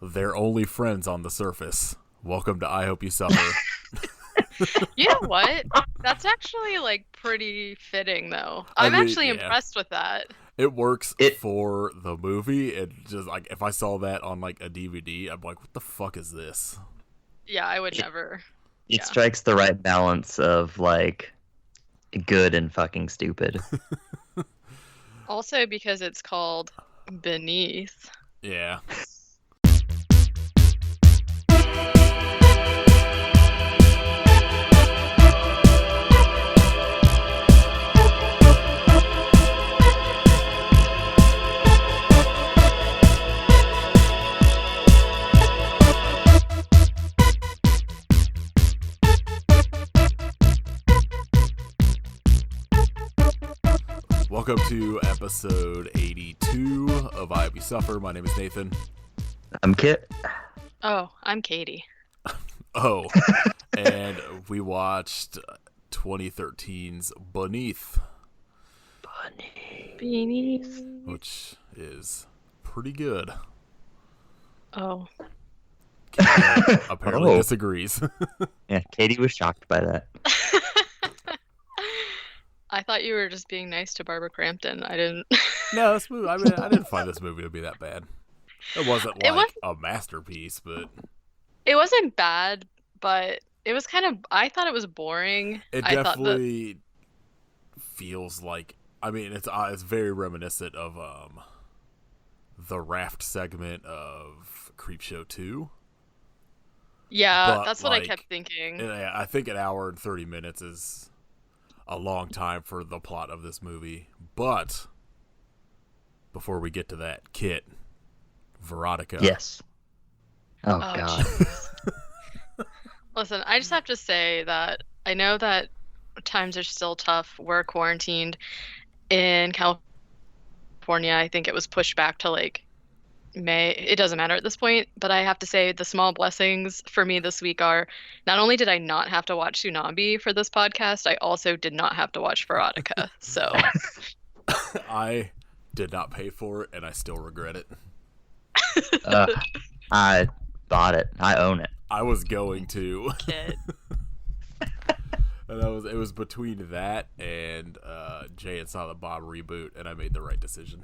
They're only friends on the surface. Welcome to I Hope You Suffer. You know what? That's actually like pretty fitting though. I I'm mean, actually yeah. impressed with that. It works It for the movie. It just like if I saw that on like a DVD, I'm like, what the fuck is this? Yeah, I would It- never. it Yeah. strikes the right balance of like good and fucking stupid. Also because it's called Beneath. Yeah. Welcome to episode 82 of I Hope You Suffer. My name is Nathan. I'm Kit. Oh, I'm Katie. Oh, and we watched 2013's Beneath, Beneath. which is pretty good. Oh. Katie apparently Oh. disagrees. Yeah, Katie was shocked by that. I thought you were just being nice to Barbara Crampton. I didn't. No, this movie. I mean, I didn't find this movie to be that bad. It wasn't It like a masterpiece, but It wasn't bad, but it was kind of. I thought it was boring. it I thought that. definitely feels like. I mean, it's very reminiscent of the raft segment of Creepshow 2. Yeah, but, that's what I like, kept thinking. And I think an hour and 30 minutes is a long time for the plot of this movie. But before we get to that, Kit, Verotika. Yes. Oh, Oh, God. Listen, I just have to say that I know that times are still tough. We're quarantined in California. I think it was pushed back to like May. It doesn't matter at this point, but I have to say the small blessings for me this week are not only did I not have to watch Tsunami for this podcast, I also did not have to watch Verotika. So I did not pay for it, and I still regret it. I bought it. I own it. I was going to. kid. And it was between that and Jay and Silent Bob reboot, and I made the right decision.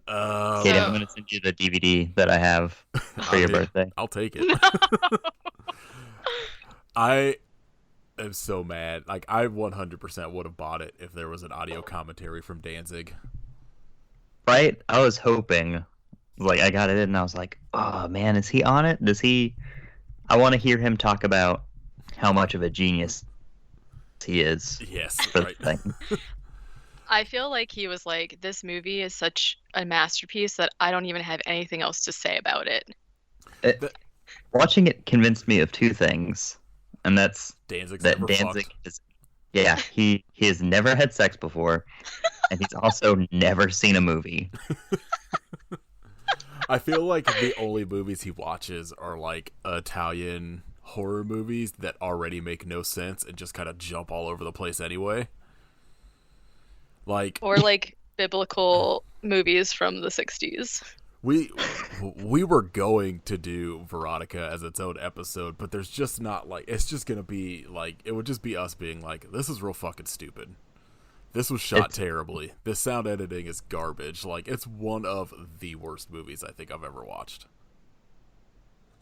Katie, I'm going to send you the DVD that I have for your birthday. I'll take it. I am so mad. Like, I 100% would have bought it if there was an audio commentary from Danzig. Right? I was hoping. Like, I got it in and I was like, oh, man, is he on it? I want to hear him talk about how much of a genius he is Yes, for right. the thing. I feel like he was like, this movie is such a masterpiece that I don't even have anything else to say about it. Watching it convinced me of two things, and that's Danzig's that never Danzig fucked. is, yeah, he has never had sex before, and he's also never seen a movie. I feel like the only movies he watches are like Italian horror movies that already make no sense and just kind of jump all over the place anyway. Like Or like biblical movies from the 60s. we were going to do Verotika as its own episode, but there's just not like it's just gonna be like it would just be us being like, this is real fucking stupid. This was shot terribly. This sound editing is garbage. Like, it's one of the worst movies I think I've ever watched.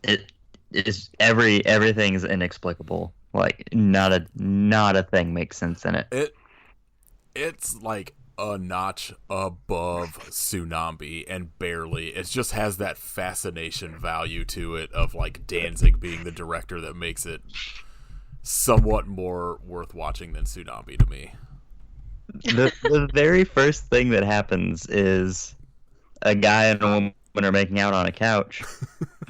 It is everything's inexplicable. Like not a thing makes sense in it. It's like a notch above Tsunami and barely. It just has that fascination value to it of like Danzig being the director that makes it somewhat more worth watching than Tsunami to me. The very first thing that happens is a guy and a woman are making out on a couch,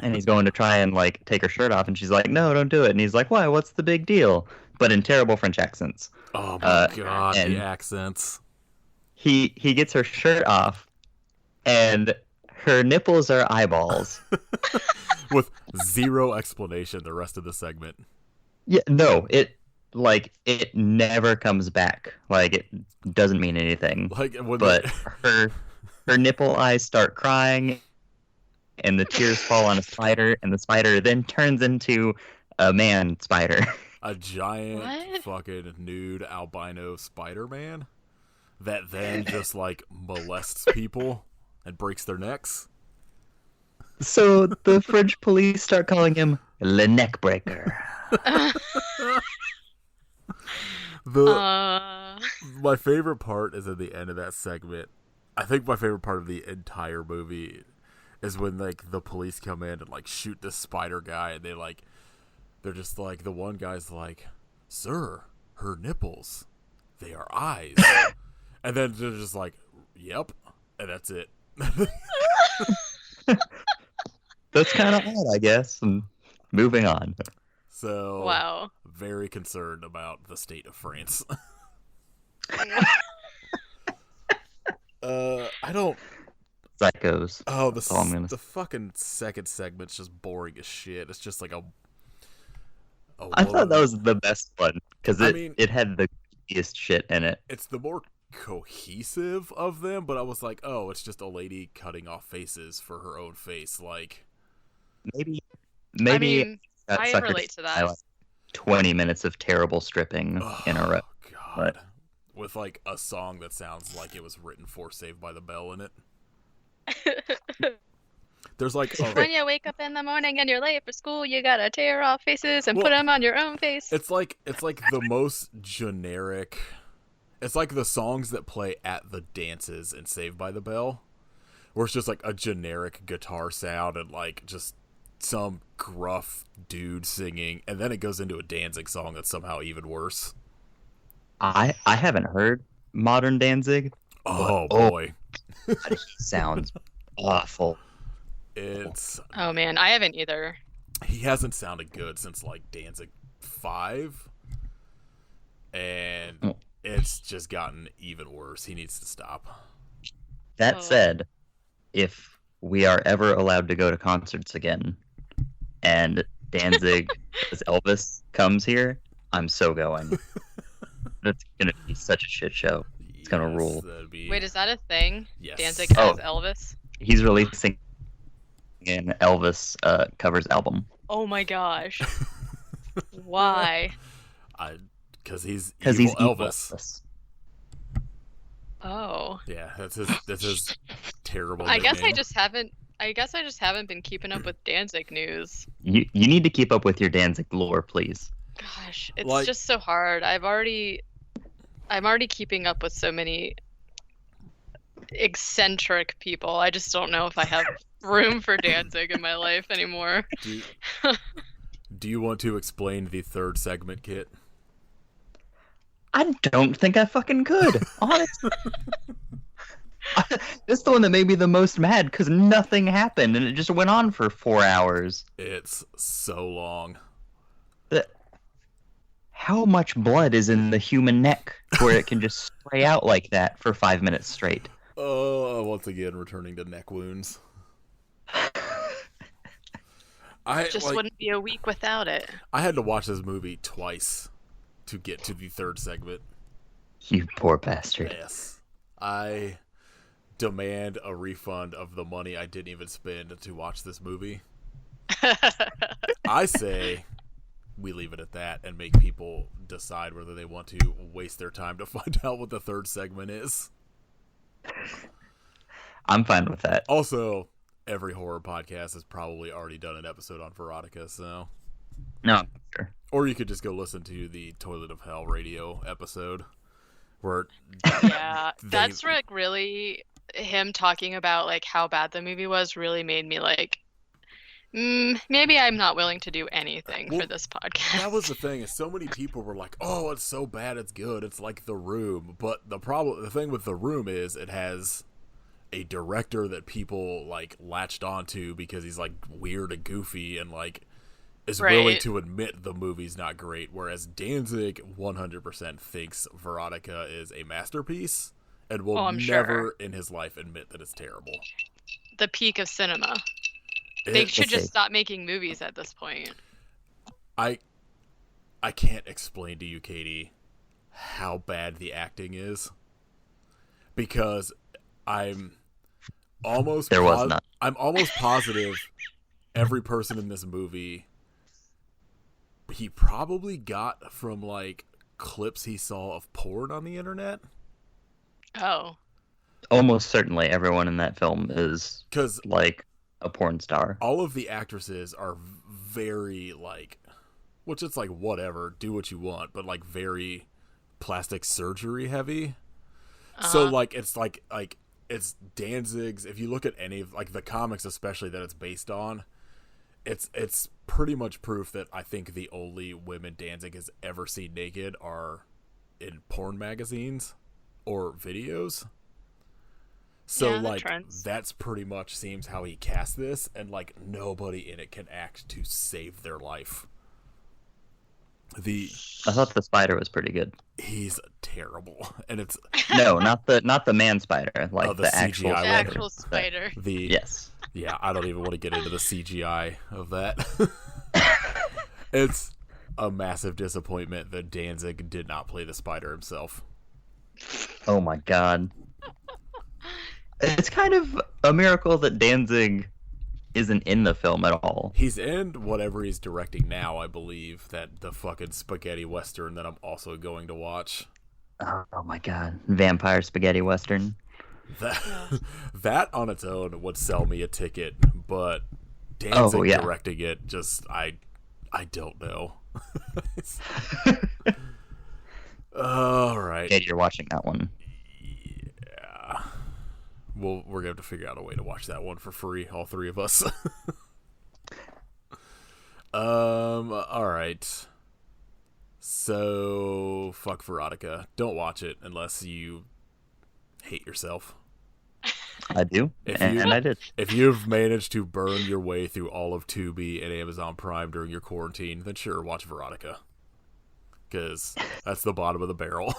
and he's going to try and like take her shirt off, and she's like, "No, don't do it." And he's like, "Why? What's the big deal?" But in terrible French accents. Oh my god, and the accents. He gets her shirt off, and her nipples are eyeballs. With zero explanation the rest of the segment. Yeah, no, it never comes back. Like it doesn't mean anything. Like when But her nipple eyes start crying, and the tears fall on a spider, and the spider then turns into a man spider. A giant What? fucking nude albino Spider-Man that then just like molests people and breaks their necks. So the French police start calling him Le Neck Breaker. My favorite part is at the end of that segment. I think my favorite part of the entire movie is when like the police come in and like shoot this spider guy, and they're just like, the one guy's like, "Sir, her nipples, they are eyes," and then they're just like, "Yep," and that's it. That's kind of odd, I guess. And moving on. So, Wow. very concerned about the state of France. I don't. Psychos. Oh, That's all I'm gonna the fucking second segment's just boring as shit. It's just like a I thought that was the best one because I mean, it had the goofiest shit in it. it's the more cohesive of them, but I was like, oh, it's just a lady cutting off faces for her own face. Like, Maybe I mean, that I sucker relate to by, that. like, 20 minutes of terrible stripping in a row. God. But- With like a song that sounds like it was written for Saved by the Bell in it. There's like When you wake up in the morning and you're late for school, you gotta tear off faces and Well, put them on your own face. it's like the most generic. It's like the songs that play at the dances in Saved by the Bell, where it's just like a generic guitar sound and like just some gruff dude singing, and then it goes into a Danzig song that's somehow even worse. I haven't heard modern Danzig. Oh Oh. boy, But he sounds awful. it's Oh man, I haven't either. he hasn't sounded good since like Danzig 5, and it's just gotten even worse. He needs to stop. That Oh. said, if we are ever allowed to go to concerts again, and Danzig as Elvis comes here, I'm so going. That's gonna be such a shit show. It's gonna rule. That'd be... Wait, is that a thing? Yes. Danzig Oh. as Elvis? He's releasing an Elvis covers album Oh my gosh. Why? Because he's because evil he's evil Elvis. Oh. Yeah, that's his terrible. I guess I nickname. just haven't been keeping up with Danzig news. You need to keep up with your Danzig lore, please. Gosh, it's Like- just so hard. I'm already keeping up with so many eccentric people. I just don't know if I have room for Danzig in my life anymore. Do you want to explain the third segment, Kit? I don't think I fucking could, honestly. This is the one that made me the most mad because nothing happened and it just went on for 4 hours. It's so long. How much blood is in the human neck where it can just spray out like that for 5 minutes straight? Once again, returning to neck wounds. I Just like, wouldn't be a week without it. I had to watch this movie twice to get to the third segment. You poor bastard. Yes. I demand a refund of the money I didn't even spend to watch this movie. I say we leave it at that and make people decide whether they want to waste their time to find out what the third segment is. I'm fine with that. Also, every horror podcast has probably already done an episode on Verotika, so... No, sure. Or you could just go listen to the Toilet of Hell radio episode, where Yeah, They- that's like really him talking about like how bad the movie was really made me like maybe I'm not willing to do anything Well, for this podcast. that was the thing, is so many people were like, oh, it's so bad it's good, it's like The Room. But the thing with The Room is it has a director that people like latched onto because he's like weird and goofy and like is willing Right. to admit the movie's not great, whereas Danzig 100% thinks Verotika is a masterpiece and will Oh, I'm never sure. in his life admit that it's terrible. The peak of cinema. They It- should Let's see. just stop making movies at this point. I can't explain to you, Katie, how bad the acting is, because There was none. I'm almost positive every person in this movie he probably got from like clips he saw of porn on the internet. Oh. Almost certainly everyone in that film is Because like a porn star. all of the actresses are very like, which it's like whatever, do what you want, but like very plastic surgery heavy. So like it's like it's Danzig's. If you look at any of like the comics, especially that it's based on, it's pretty much proof that I think the only women Danzig has ever seen naked are in porn magazines or videos. So Yeah, like that's pretty much seems how he cast this, and like nobody in it can act to save their life. I thought the spider was pretty good. He's terrible, and it's no, not the man spider, like the actual CGI spider. The actual spider. Yes. Yeah, I don't even want to get into the CGI of that. It's a massive disappointment that Danzig did not play the spider himself. Oh my god. It's kind of a miracle that Danzig isn't in the film at all. He's in whatever he's directing now, I believe. That the fucking spaghetti western that I'm also going to watch. Oh my god. Vampire spaghetti western. That on its own would sell me a ticket, but Danzig directing it, just I don't know. All right. Yeah, you're watching that one. Yeah. Well, we're gonna have to figure out a way to watch that one for free, all three of us. All right. So, fuck Verotika. Don't watch it unless you hate yourself. I do, and I did. If you've managed to burn your way through all of Tubi and Amazon Prime during your quarantine, then sure, watch Verotika. Because that's the bottom of the barrel.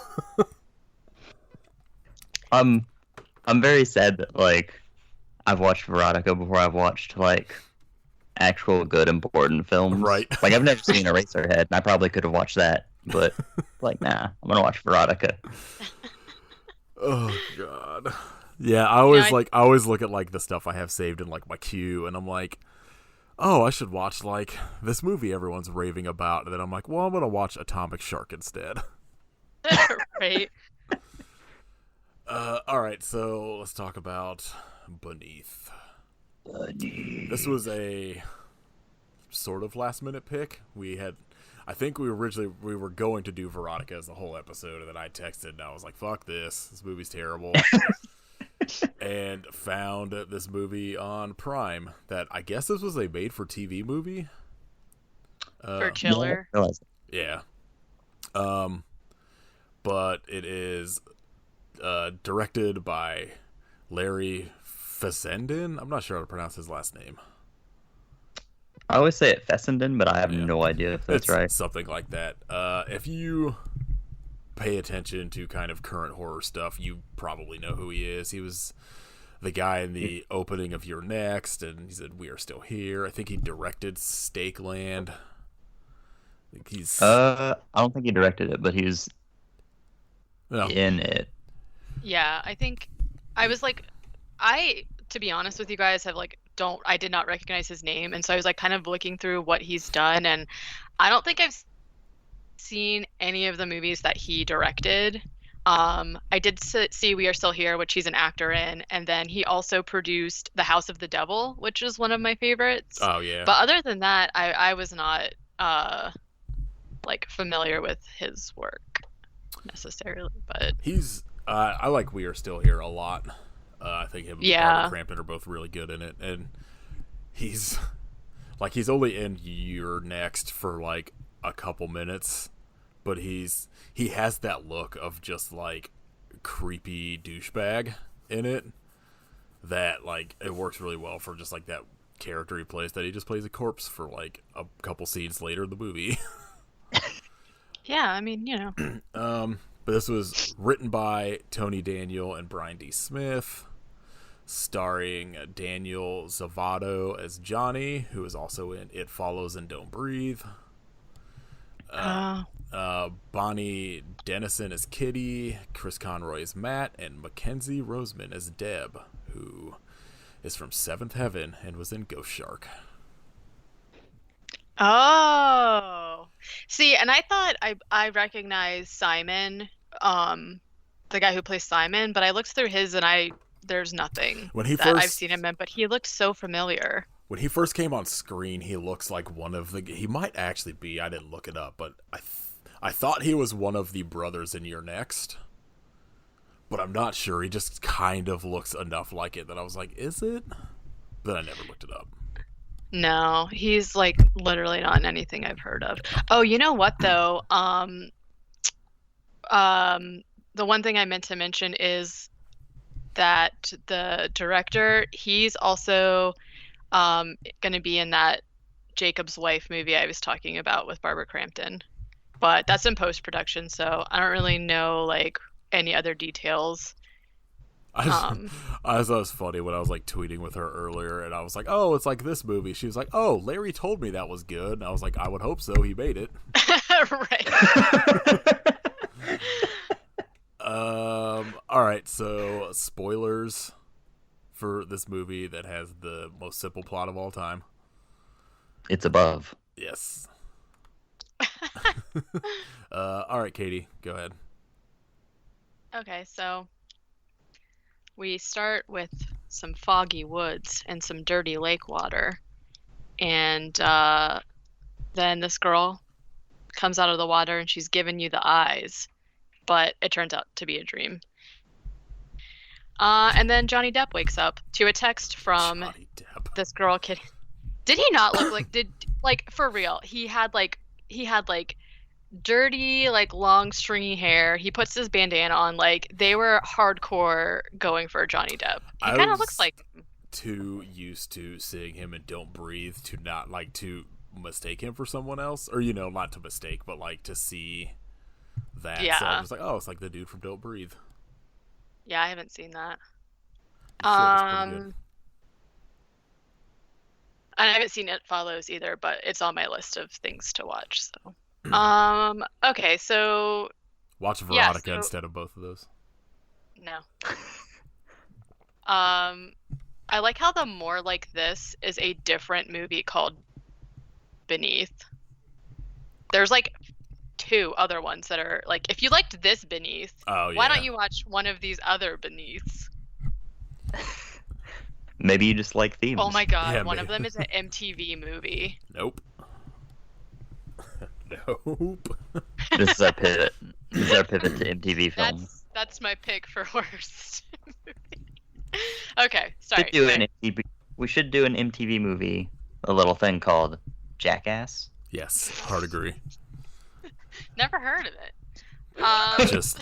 I'm very sad that, like, I've watched Verotika before I've watched, like, actual good important films. Right. Like, I've never seen Eraserhead, and I probably could have watched that, but, like, nah, I'm gonna watch Verotika. Oh, God. Yeah, I always look at, like, the stuff I have saved in, like, my queue, and I'm like, oh, I should watch, like, this movie everyone's raving about, and then I'm like, well, I'm gonna watch Atomic Shark instead. Right. Alright, so let's talk about Beneath. This was a sort of last minute pick. I think we were going to do Verotika as the whole episode, and then I texted and I was like, fuck this movie's terrible. And found this movie on Prime that I guess this was a made for TV movie. For Chiller. Yeah. But it is directed by Larry Fessenden. I'm not sure how to pronounce his last name. I always say it Fessenden, but I have no idea if that's right. Something like that. If you pay attention to kind of current horror stuff, you probably know who he is. He was the guy in the opening of You're Next, and he said We Are Still Here. I think he directed Stakeland. I don't think he directed it, but he's in it. Yeah, I think I was like, to be honest with you guys, I did not recognize his name, and so I was like kind of looking through what he's done, and I don't think I've seen any of the movies that he directed. I did see We Are Still Here, which he's an actor in, and then he also produced The House of the Devil, which is one of my favorites. Oh yeah. But other than that, I was not like familiar with his work necessarily. But he's I like We Are Still Here a lot. I think him and Barbara Crampton are both really good in it, and he's only in You're Next for like a couple minutes, but he has that look of just like creepy douchebag in it that like it works really well for just like that character he plays, that he just plays a corpse for like a couple scenes later in the movie. Yeah, I mean, but this was written by Tony Daniel and Brian D. Smith, starring Daniel Zavato as Johnny, who is also in It Follows and Don't Breathe. Bonnie Dennison as Kitty, Chris Conroy as Matt, and Mackenzie Roseman as Deb, who is from Seventh Heaven and was in Ghost Shark. Oh. See, and I thought I recognized Simon, the guy who plays Simon, but I looked through his and there's nothing When he that I've first seen him in, but he looked so familiar. when he first came on screen, he looks like one of the. He might actually be. I didn't look it up, but I thought he was one of the brothers in You're Next, but I'm not sure. He just kind of looks enough like it that I was like, is it? But I never looked it up. No, he's like literally not in anything I've heard of. Oh, you know what though? The one thing I meant to mention is that the director, he's also going to be in that Jacob's Wife movie I was talking about with Barbara Crampton. But that's in post-production, so I don't really know like any other details. I thought it was funny when I was like tweeting with her earlier, and I was like, "Oh, it's like this movie." She was like, "Oh, Larry told me that was good." And I was like, "I would hope so. He made it." Right. All right. So spoilers for this movie that has the most simple plot of all time. It's above. Yes. All right, Katie, go ahead. Okay, so we start with some foggy woods and some dirty lake water. And then this girl comes out of the water and she's giving you the eyes. But it turns out to be a dream. And then Johnny Depp wakes up to a text from this girl kid. Did he not look like for real? He had dirty, like long stringy hair. He puts his bandana on. Like they were hardcore going for Johnny Depp. He kind of looks like him. Too used to seeing him in Don't Breathe to not like to mistake him for someone else, or not to mistake, but like to see that. Yeah. So I was like, oh, it's like the dude from Don't Breathe. Yeah, I haven't seen that. And I haven't seen It Follows either, but it's on my list of things to watch. So, okay, so watch Verotika instead of both of those. No. I like how the More Like This is a different movie called Beneath. There's like 2 other ones that are like, if you liked this Beneath, why don't you watch one of these other Beneaths? Maybe you just like themes. Oh my god, one of them is an MTV movie. Nope. Nope. This is our pivot. This is our pivot to MTV film. That's my pick for worst movie. Okay, sorry. We should do an MTV movie, a little thing called Jackass. Yes, hard agree. Never heard of it. Just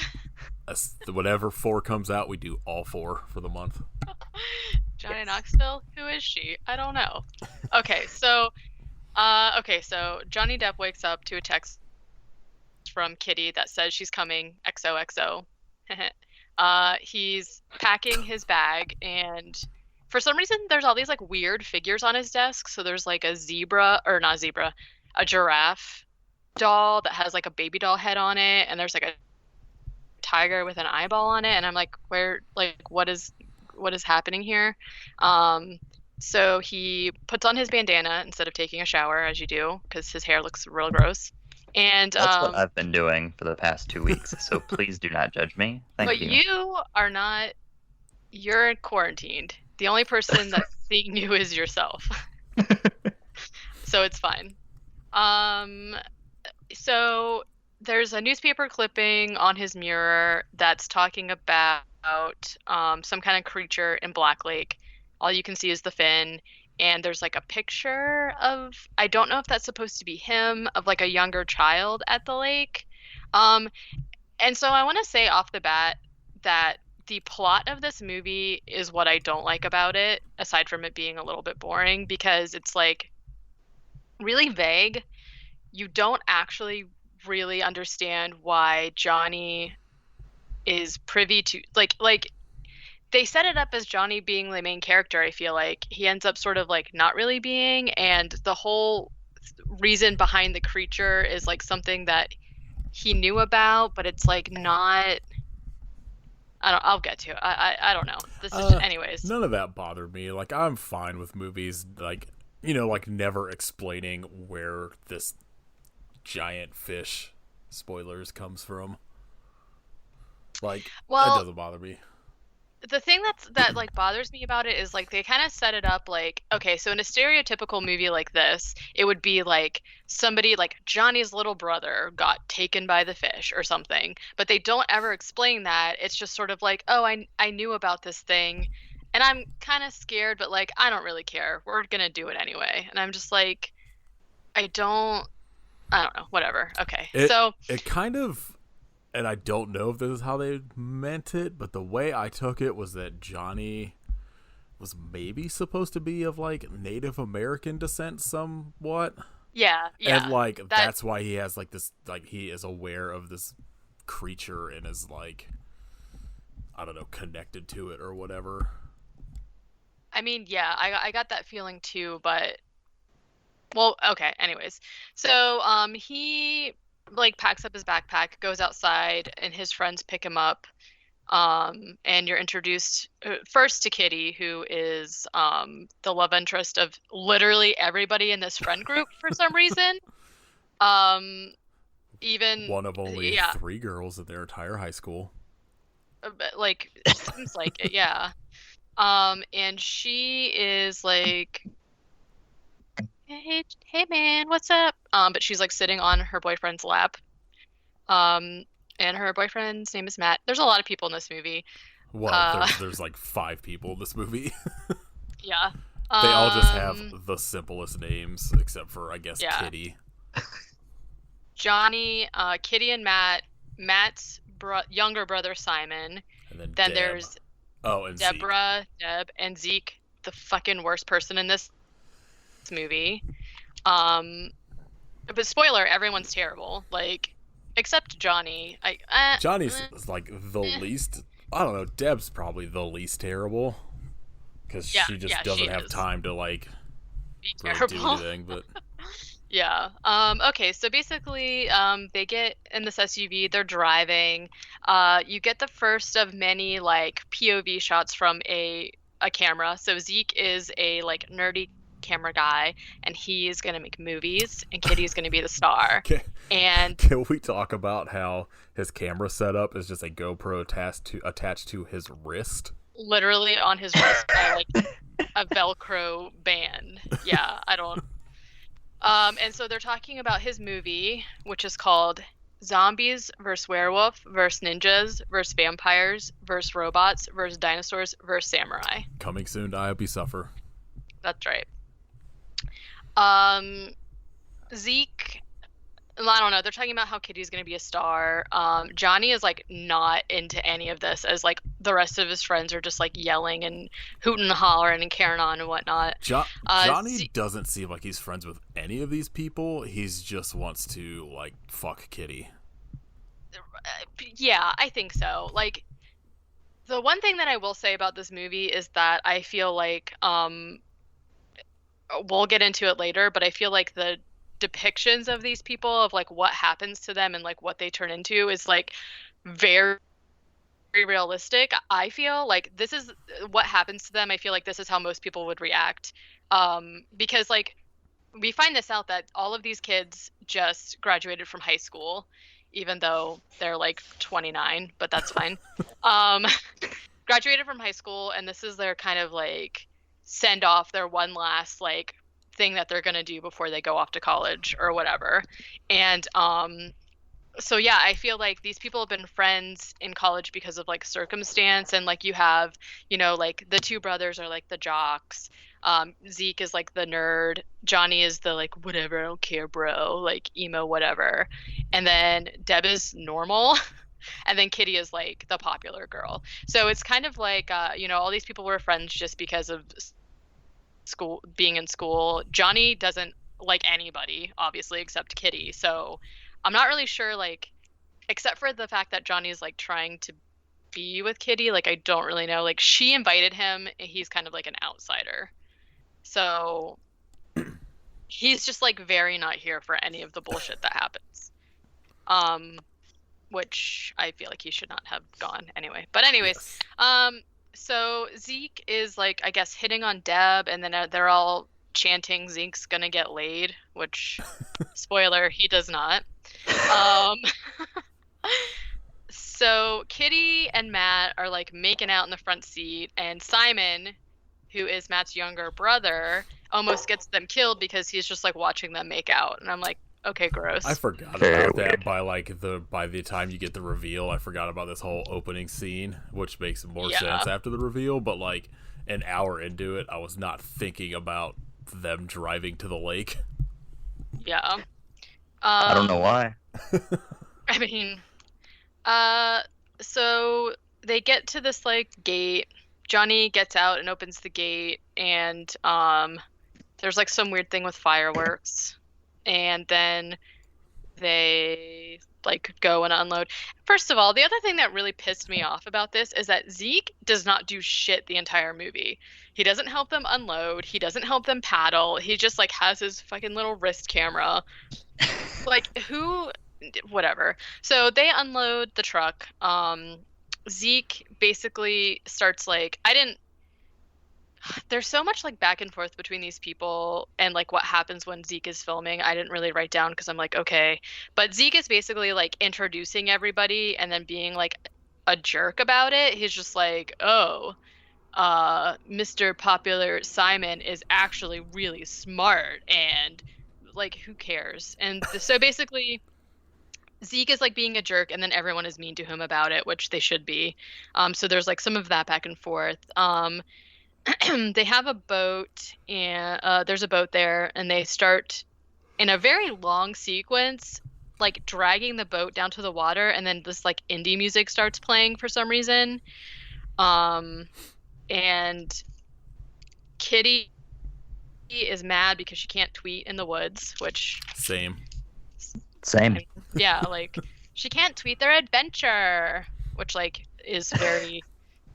whatever 4 comes out, we do all 4 for the month. Johnny Knoxville? Who is she? I don't know. Okay, so Johnny Depp wakes up to a text from Kitty that says she's coming XOXO. He's packing his bag, and for some reason there's all these like weird figures on his desk. So there's like a giraffe doll that has like a baby doll head on it, and there's like a tiger with an eyeball on it, and I'm like, what is happening here? So he puts on his bandana instead of taking a shower, as you do, because his hair looks real gross. And that's what I've been doing for the past 2 weeks, so please do not judge me. Thank you. But you are not. You're quarantined. The only person that's seeing you is yourself. So it's fine. So there's a newspaper clipping on his mirror that's talking about some kind of creature in Black Lake. All you can see is the fin, and there's like a picture of, I don't know if that's supposed to be him, of like a younger child at the lake. And so I want to say off the bat that the plot of this movie is what I don't like about it, aside from it being a little bit boring, because it's like really vague. You don't actually really understand why Johnny is privy to like they set it up as Johnny being the main character. I feel like he ends up sort of like not really being, and the whole reason behind the creature is like something that he knew about, but it's like not I'll get to it. I don't know. This is just, anyways. None of that bothered me. Like, I'm fine with movies, like, you know, like never explaining where this giant fish, spoilers, comes from. Like, that Well, doesn't bother me. the thing that like bothers me about it is like they kind of set it up like, okay, so in a stereotypical movie like this, it would be like somebody like Johnny's little brother got taken by the fish or something, but they don't ever explain that. It's just sort of like, oh, I knew about this thing and I'm kind of scared, but like I don't really care. We're gonna do it anyway. And I'm just like, I don't know, whatever. Okay. It So it kind of, and I don't know if this is how they meant it, but the way I took it was that Johnny was maybe supposed to be of like Native American descent somewhat. yeah, And yeah. like That that's why he has like this, like he is aware of this creature and is like, I don't know, connected to it or whatever. I mean, yeah, I got that feeling too, but well, okay, anyways. So, he like packs up his backpack, goes outside, and his friends pick him up. And you're introduced first to Kitty, who is the love interest of literally everybody in this friend group for some reason. Um, even One of only yeah, 3 girls in their entire high school. but, like seems like it, yeah. And she is like, hey man, what's up? But she's like sitting on her boyfriend's lap. Um, and her boyfriend's name is Matt. There's a lot of people in this movie. Well, Uh, there's like 5 people in this movie. yeah. They all just have Um, the simplest names, except for I guess yeah. Kitty. Johnny, Kitty and Matt, Matt's younger brother Simon. And then Then Deb. there's Oh, and Zeke. Deborah, Deb, and Zeke, the fucking worst person in this movie. Um, but spoiler, everyone's terrible. Like, except Johnny. Johnny's like the eh. least. I don't know. Deb's probably the least terrible because Yeah, she just yeah, doesn't she have is. time to like Be really do terrible. anything. But Yeah. Okay, so basically, they get in this SUV, they're driving. You get the first of many like POV shots from a camera. So Zeke is a like nerdy camera guy, and he's gonna make movies, and Kitty's gonna be the star. can, And can we talk about how his camera setup is just a GoPro attached to his wrist? literally on his wrist by like a Velcro band. Yeah, I don't. And so they're talking about his movie, which is called Zombies vs. Werewolf vs. Ninjas vs. Vampires vs. Robots vs. Dinosaurs vs. Samurai. Coming soon to IOP Suffer. That's right. Um, Zeke, I don't know. They're talking about how Kitty's going to be a star. Johnny is like not into any of this, as like the rest of his friends are just like yelling and hooting and hollering and carrying on and whatnot. Johnny doesn't seem like he's friends with any of these people. He's just wants to like fuck Kitty. Yeah, I think so. Like, the one thing that I will say about this movie is that I feel like we'll get into it later, but I feel like the depictions of these people, of like what happens to them and like what they turn into, is like very realistic. I feel like this is what happens to them. I feel like this is how most people would react. Because like we find this out that all of these kids just graduated from high school, even though they're like 29, but that's fine. Um, graduated from high school, and this is their kind of like send off, their one last like thing that they're gonna do before they go off to college or whatever. And so yeah, I feel like these people have been friends in college because of like circumstance, and like you have, you know, like the two brothers are like the jocks. Zeke is like the nerd. Johnny is the like whatever, I don't care, bro, like emo, whatever. And then Deb is normal. And then Kitty is like the popular girl. So it's kind of like you know, all these people were friends just because of school, being in school. Johnny doesn't like anybody, obviously, except Kitty. So I'm not really sure, like, except for the fact that Johnny's like trying to be with Kitty, like I don't really know. Like she invited him, and he's kind of like an outsider. So he's just like very not here for any of the bullshit that happens. Um which I feel like he should not have gone anyway. But anyways, Yes. so Zeke is like, I guess, hitting on Deb, and then they're all chanting Zeke's gonna get laid, which, spoiler, he does not. Um, so Kitty and Matt are like making out in the front seat, and Simon, who is Matt's younger brother, almost gets them killed because he's just like watching them make out. And I'm like, okay, gross. I forgot Very about weird. that by the time you get the reveal. I forgot about this whole opening scene, which makes more Yeah. sense after the reveal. But like an hour into it, I was not thinking about them driving to the lake. Yeah. I don't know why. I mean, so they get to this like gate. Johnny gets out and opens the gate, and there's like some weird thing with fireworks, and then they like go and unload. First of all, the other thing that really pissed me off about this is that Zeke does not do shit the entire movie. He doesn't help them unload. He doesn't help them paddle. He just like has his fucking little wrist camera. Like, who, whatever. So they unload the truck. Zeke basically starts like, there's so much like back and forth between these people and like what happens when Zeke is filming. I didn't really write down because I'm like, okay. But Zeke is basically like introducing everybody and then being like a jerk about it. He's just like, oh, Mr. Popular Simon is actually really smart, and like, who cares? And so basically Zeke is like being a jerk, and then everyone is mean to him about it, which they should be. So there's like some of that back and forth. They have a boat, and there's a boat there, and they start in a very long sequence like dragging the boat down to the water, and then this like indie music starts playing for some reason. And Kitty is mad because she can't tweet in the woods, which, Same. Same. yeah, like she can't tweet their adventure, which like is very,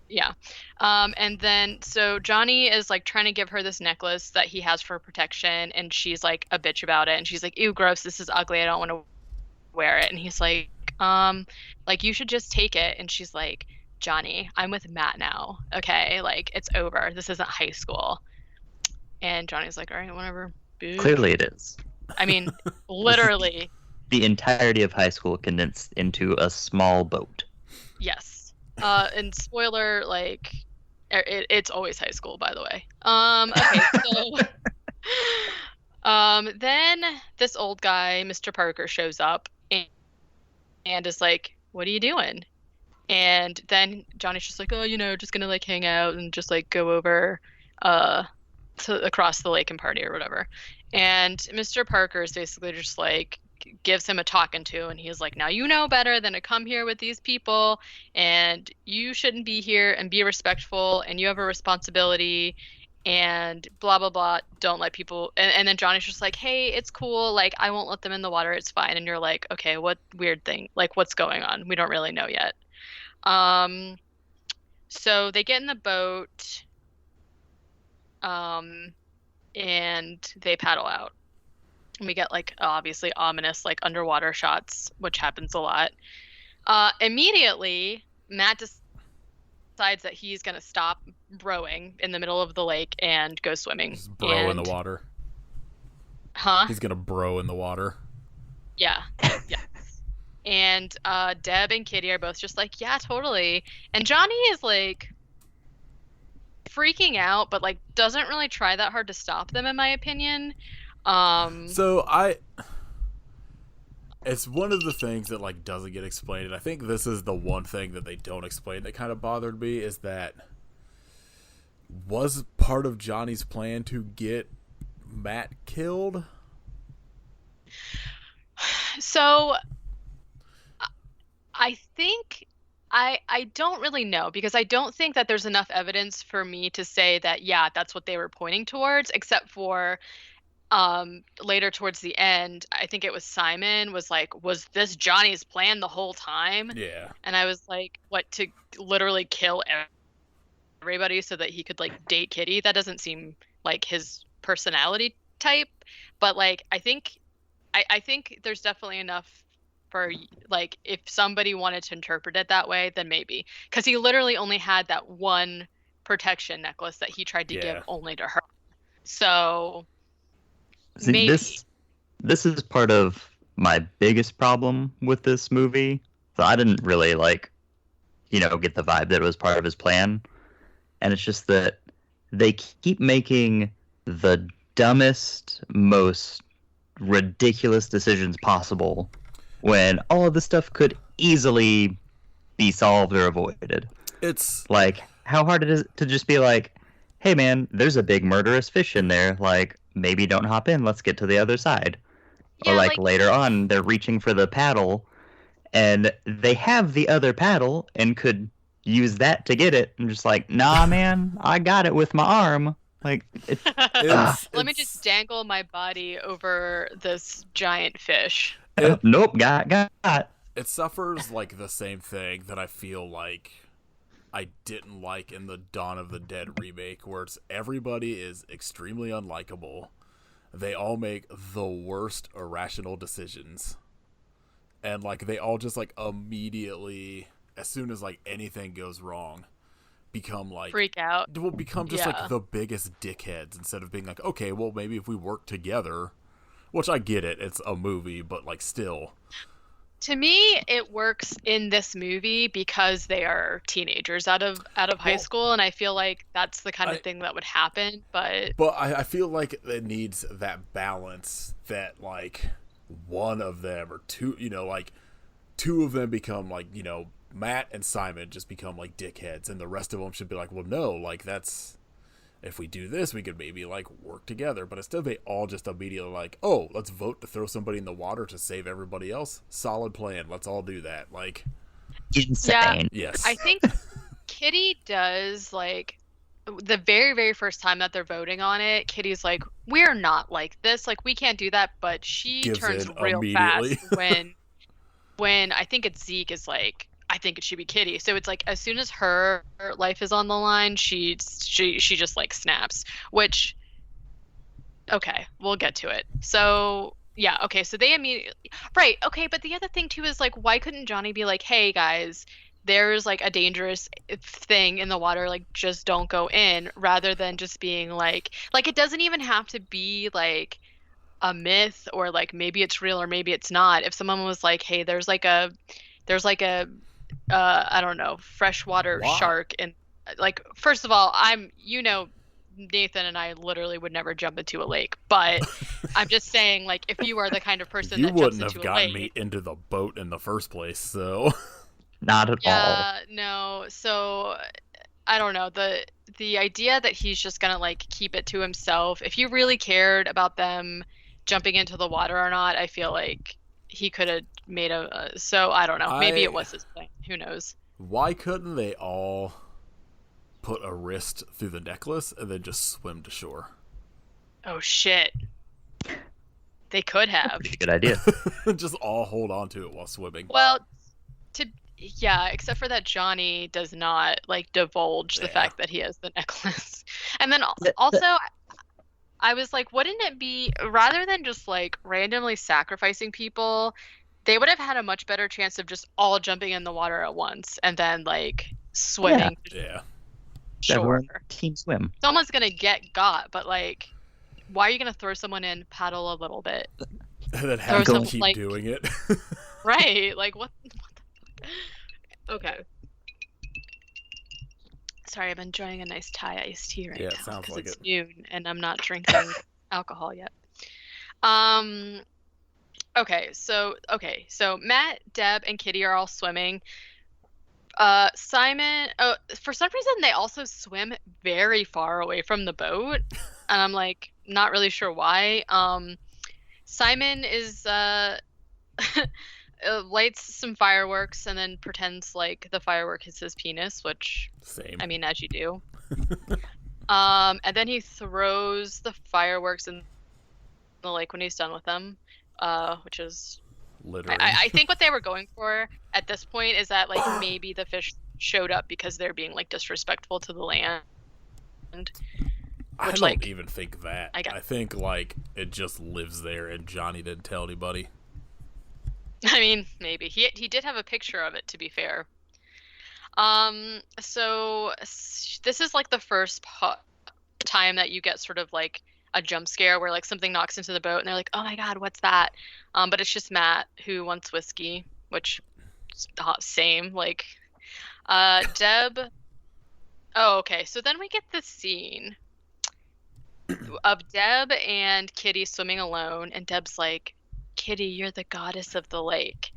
yeah. And then so Johnny is like trying to give her this necklace that he has for protection, and she's like a bitch about it, and she's like, ew, gross, this is ugly, I don't want to wear it. And he's like, you should just take it. And she's like, Johnny, I'm with Matt now, okay, like it's over, this isn't high school. And Johnny's like, all right, whatever, bitch. Clearly it is. I mean, literally. The entirety of high school condensed into a small boat. Yes. And spoiler, like, it's always high school, by the way. Okay, so then this old guy, Mr. Parker, shows up and is like, what are you doing? And then Johnny's just like, oh, just gonna like hang out and just like go over across the lake and party or whatever. And Mr. Parker is basically just like gives him a talking to, and he's like, now you know better than to come here with these people, and you shouldn't be here, and be respectful, and you have a responsibility, and blah blah blah, don't let people. And then Johnny's just like, hey, it's cool, like I won't let them in the water, it's fine. And you're like, okay, what weird thing, like what's going on, we don't really know yet. So they get in the boat, and they paddle out. And we get like obviously ominous like underwater shots, which happens a lot. Immediately, Matt decides that he's gonna stop rowing in the middle of the lake and go swimming. Just bro in the water. Huh? He's gonna bro in the water. Yeah. Yeah. And Deb and Kitty are both just like, yeah, totally. And Johnny is like freaking out, but like doesn't really try that hard to stop them, in my opinion. It's one of the things that like doesn't get explained, and I think this is the one thing that they don't explain that kind of bothered me, is that was part of Johnny's plan to get Matt killed? So I think I don't really know, because I don't think that there's enough evidence for me to say that, yeah, that's what they were pointing towards, except for later towards the end, I think it was Simon was like, was this Johnny's plan the whole time? Yeah. And I was like, what, to literally kill everybody so that he could like date Kitty? That doesn't seem like his personality type. But like I think there's definitely enough for like if somebody wanted to interpret it that way, then maybe, because he literally only had that one protection necklace that he tried to give only to her. So See, maybe this is part of my biggest problem with this movie. So I didn't really get the vibe that it was part of his plan. And it's just that they keep making the dumbest, most ridiculous decisions possible when all of this stuff could easily be solved or avoided. It's like, how hard it is to just be like, hey man, there's a big murderous fish in there. Like, maybe don't hop in. Let's get to the other side. Yeah, or like later on, they're reaching for the paddle and they have the other paddle and could use that to get it. I'm just like, nah, man, I got it with my arm. Like, let me just dangle my body over this giant fish. Nope, got. It suffers like the same thing that I feel like I didn't like in the Dawn of the Dead remake, where it's everybody is extremely unlikable. They all make the worst irrational decisions. And like they all just like immediately, as soon as like anything goes wrong, become like freak out. Will become just like the biggest dickheads instead of being like, okay, well maybe if we work together, which I get it, it's a movie, but like still. To me, it works in this movie because they are teenagers out of high school, and I feel like that's the kind of thing that would happen. But I feel like it needs that balance that like one of them or two, like two of them become like, Matt and Simon just become like dickheads, and the rest of them should be like, well, no, like that's, if we do this, we could maybe like work together. But instead, they all just immediately like, oh, let's vote to throw somebody in the water to save everybody else. Solid plan. Let's all do that. Like, insane. Yeah, yes. I think Kitty does like the very, very first time that they're voting on it. Kitty's like, we're not like this. Like, we can't do that. But she turns real fast when I think it's Zeke is like, I think it should be Kitty. So it's like as soon as her life is on the line, she just like snaps. Which, okay, we'll get to it. So yeah, okay. So they immediately right. Okay, but the other thing too is like, why couldn't Johnny be like, hey guys, there's like a dangerous thing in the water, like just don't go in, rather than just being like it doesn't even have to be like a myth or like maybe it's real or maybe it's not. If someone was like, hey, there's like a I don't know, freshwater shark. And like, first of all, Nathan and I literally would never jump into a lake, but I'm just saying, like, if you are the kind of person that jumps into a lake. You wouldn't have gotten me into the boat in the first place, so. Not at all. Yeah, no. So I don't know. The idea that he's just gonna like keep it to himself, if he really cared about them jumping into the water or not, I feel like he could have made so I don't know. Maybe it was his plan. Who knows? Why couldn't they all put a wrist through the necklace and then just swim to shore? Oh shit. They could have. Good idea. Just all hold on to it while swimming. Well, except for that Johnny does not like divulge the fact that he has the necklace. And then also I was like, wouldn't it be, rather than just like randomly sacrificing people, they would have had a much better chance of just all jumping in the water at once and then like swimming. Yeah. Sure. Team swim. Someone's gonna get got, but like, why are you gonna throw someone in, paddle a little bit, and then have them keep doing it? Right? Like what the fuck? Okay. Sorry, I'm enjoying a nice Thai iced tea right now. Yeah, it sounds like it's noon and I'm not drinking alcohol yet. Okay, so Matt, Deb, and Kitty are all swimming. Simon, for some reason they also swim very far away from the boat, and I'm like not really sure why. Simon is lights some fireworks and then pretends like the firework is his penis, which same. I mean, as you do. And then he throws the fireworks in the lake when he's done with them, which is literally. I think what they were going for at this point is that like maybe the fish showed up because they're being like disrespectful to the land. I don't even think that. I think like it just lives there and Johnny didn't tell anybody. I mean, maybe he did have a picture of it, to be fair. So this is like the first time that you get sort of like a jump scare where like something knocks into the boat and they're like, "Oh my God, what's that?" But it's just Matt who wants whiskey, which same like Deb. Oh, okay. So then we get this scene of Deb and Kitty swimming alone, and Deb's like, "Kitty, you're the goddess of the lake."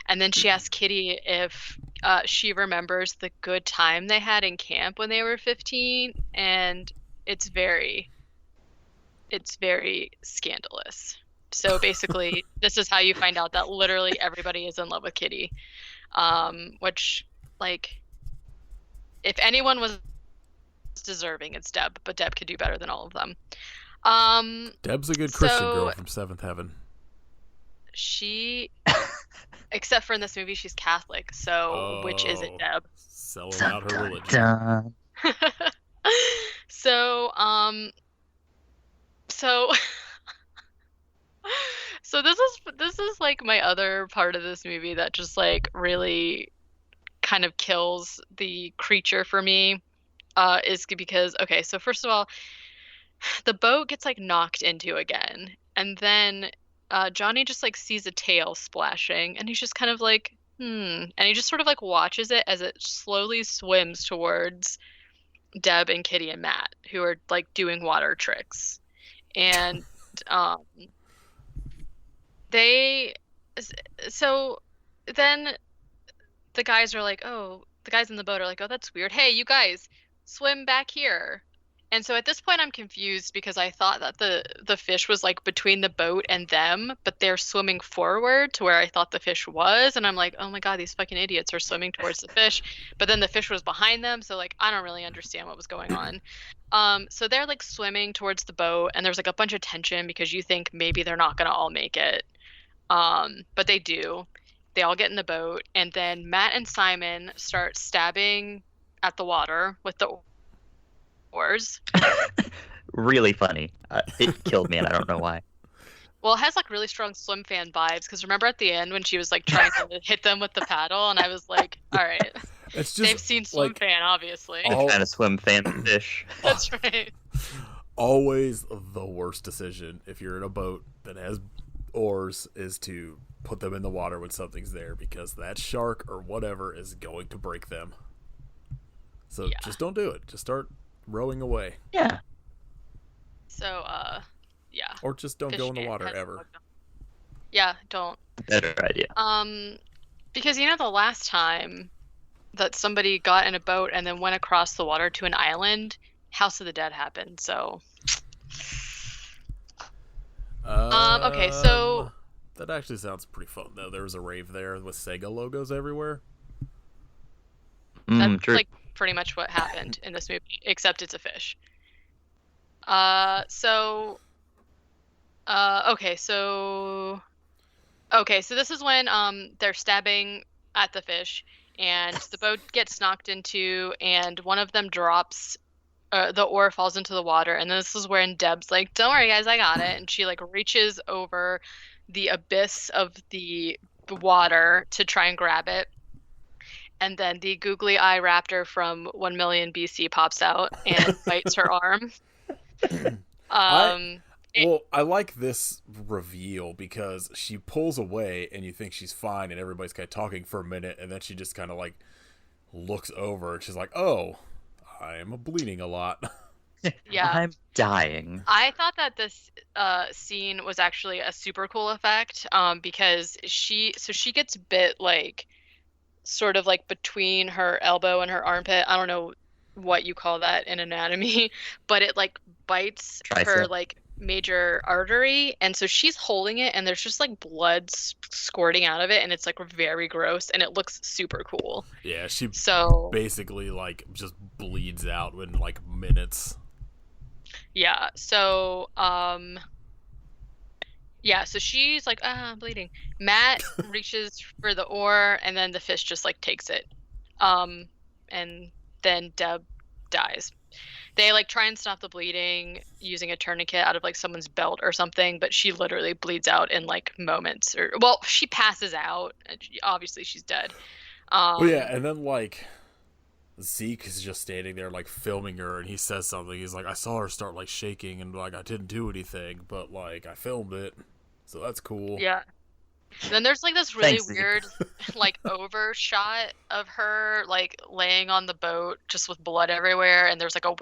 And then she asks Kitty if she remembers the good time they had in camp when they were 15, and it's very scandalous. So basically, this is how you find out that literally everybody is in love with Kitty. Which, like, if anyone was deserving, it's Deb, but Deb could do better than all of them. Deb's a good Christian girl from Seventh Heaven. She, except for in this movie, she's Catholic. So which is it, Deb? Selling out her religion. So so this is like my other part of this movie that just like really kind of kills the creature for me. Is because, okay, so first of all, the boat gets like knocked into again, and then Johnny just like sees a tail splashing, and he's just kind of like, and he just sort of like watches it as it slowly swims towards Deb and Kitty and Matt, who are like doing water tricks. And so then the guys are like, oh, the guys in the boat are like, oh, that's weird. Hey, you guys, swim back here. And so at this point I'm confused because I thought that the fish was like between the boat and them, but they're swimming forward to where I thought the fish was, and I'm like, oh my God, these fucking idiots are swimming towards the fish, but then the fish was behind them, so like I don't really understand what was going on. So they're like swimming towards the boat, and there's like a bunch of tension because you think maybe they're not gonna all make it. But they do. They all get in the boat, and then Matt and Simon start stabbing at the water with the oars. Really funny. It killed me, and I don't know why. Well, it has like really strong swim fan vibes because remember at the end when she was like trying to hit them with the paddle, and I was like, all right, it's just, they've seen swim like, fan, obviously. They're trying to swim fan fish. That's right. Always the worst decision if you're in a boat that has oars is to put them in the water when something's there, because that shark or whatever is going to break them. So just don't do it. Just start rowing away. Yeah. So, yeah. Or just don't go in the water ever. Yeah, don't. Better idea. Because you know the last time that somebody got in a boat and then went across the water to an island, House of the Dead happened, so. Okay, so. That actually sounds pretty fun, though. There was a rave there with Sega logos everywhere. That's True. like pretty much what happened in this movie, except it's a fish. Okay, so this is when they're stabbing at the fish, and the boat gets knocked into, and one of them drops. The oar falls into the water, and this is when Deb's like, "Don't worry, guys, I got it," and she like reaches over the abyss of the water to try and grab it. And then the googly eye raptor from 1 million BC pops out and bites her arm. I like this reveal because she pulls away and you think she's fine and everybody's kind of talking for a minute, and then she just kind of like looks over and she's like, oh, I am bleeding a lot. Yeah. I'm dying. I thought that this scene was actually a super cool effect because she gets bit like sort of like between her elbow and her armpit. I don't know what you call that in anatomy, but it like bites her like major artery, and so she's holding it and there's just like blood squirting out of it, and it's like very gross and it looks super cool. Yeah, she basically like just bleeds out in like minutes. Yeah, so so she's like, I'm bleeding. Matt reaches for the oar, and then the fish just like takes it. And then Deb dies. They like try and stop the bleeding using a tourniquet out of like someone's belt or something, but she literally bleeds out in like moments. Or well, she passes out. And obviously, she's dead. Well, yeah, and then like Zeke is just standing there like filming her, and he says something. He's like, "I saw her start like shaking, and like I didn't do anything, but like I filmed it, so that's cool." Yeah. Then there's like this really Thanks, Zeke. weird like overshot of her like laying on the boat just with blood everywhere, and there's like a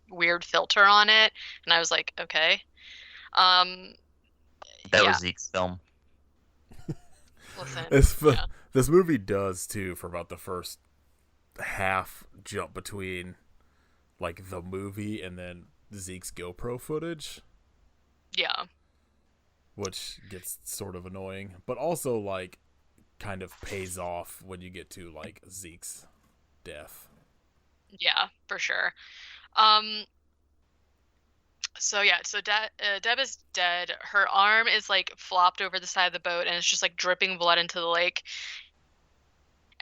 weird filter on it, and I was like, okay. Um, That yeah. was Zeke's film. Listen, yeah. This movie does too for about the first half jump between like the movie and then Zeke's GoPro footage, Yeah. which gets sort of annoying, but also like kind of pays off when you get to like Zeke's death. Yeah, for sure. Um, so yeah, so Deb is dead. Her arm is like flopped over the side of the boat, and it's just like dripping blood into the lake.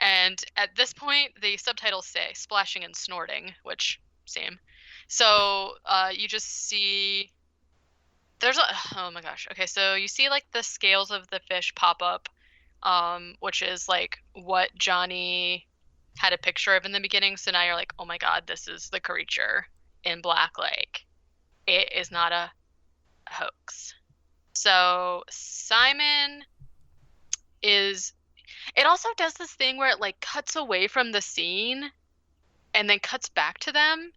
And at this point, the subtitles say splashing and snorting, which same. So you just see there's a oh my gosh. Okay, so you see like the scales of the fish pop up, which is like what Johnny had a picture of in the beginning. So now you're like, oh my God, this is the creature in Black Lake. It is not a hoax. So Simon is. It also does this thing where it like cuts away from the scene and then cuts back to them,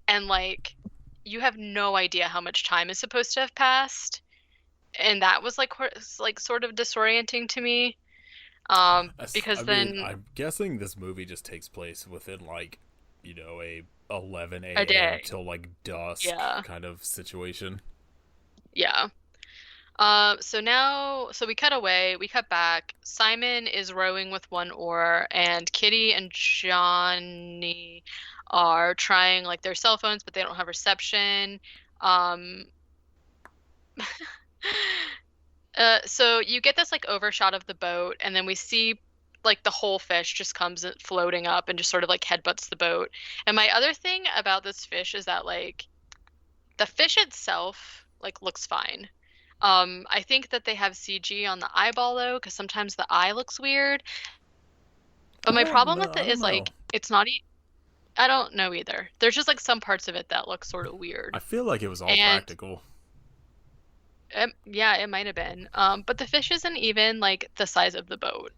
and like you have no idea how much time is supposed to have passed, and that was like sort of disorienting to me. Because I'm guessing this movie just takes place within like, a 11 a a.m. day. till like dusk Yeah. kind of situation. Yeah. So we cut away, we cut back. Simon is rowing with one oar, and Kitty and Johnny are trying like their cell phones, but they don't have reception. Um, so you get this like overshot of the boat, and then we see like the whole fish just comes floating up and just sort of like headbutts the boat. And my other thing about this fish is that like the fish itself like looks fine. I think that they have CG on the eyeball though, because sometimes the eye looks weird. But my problem with it is like it's not. I don't know either. There's just like some parts of it that look sort of weird. I feel like it was all practical. Yeah, it might have been. But the fish isn't even like the size of the boat,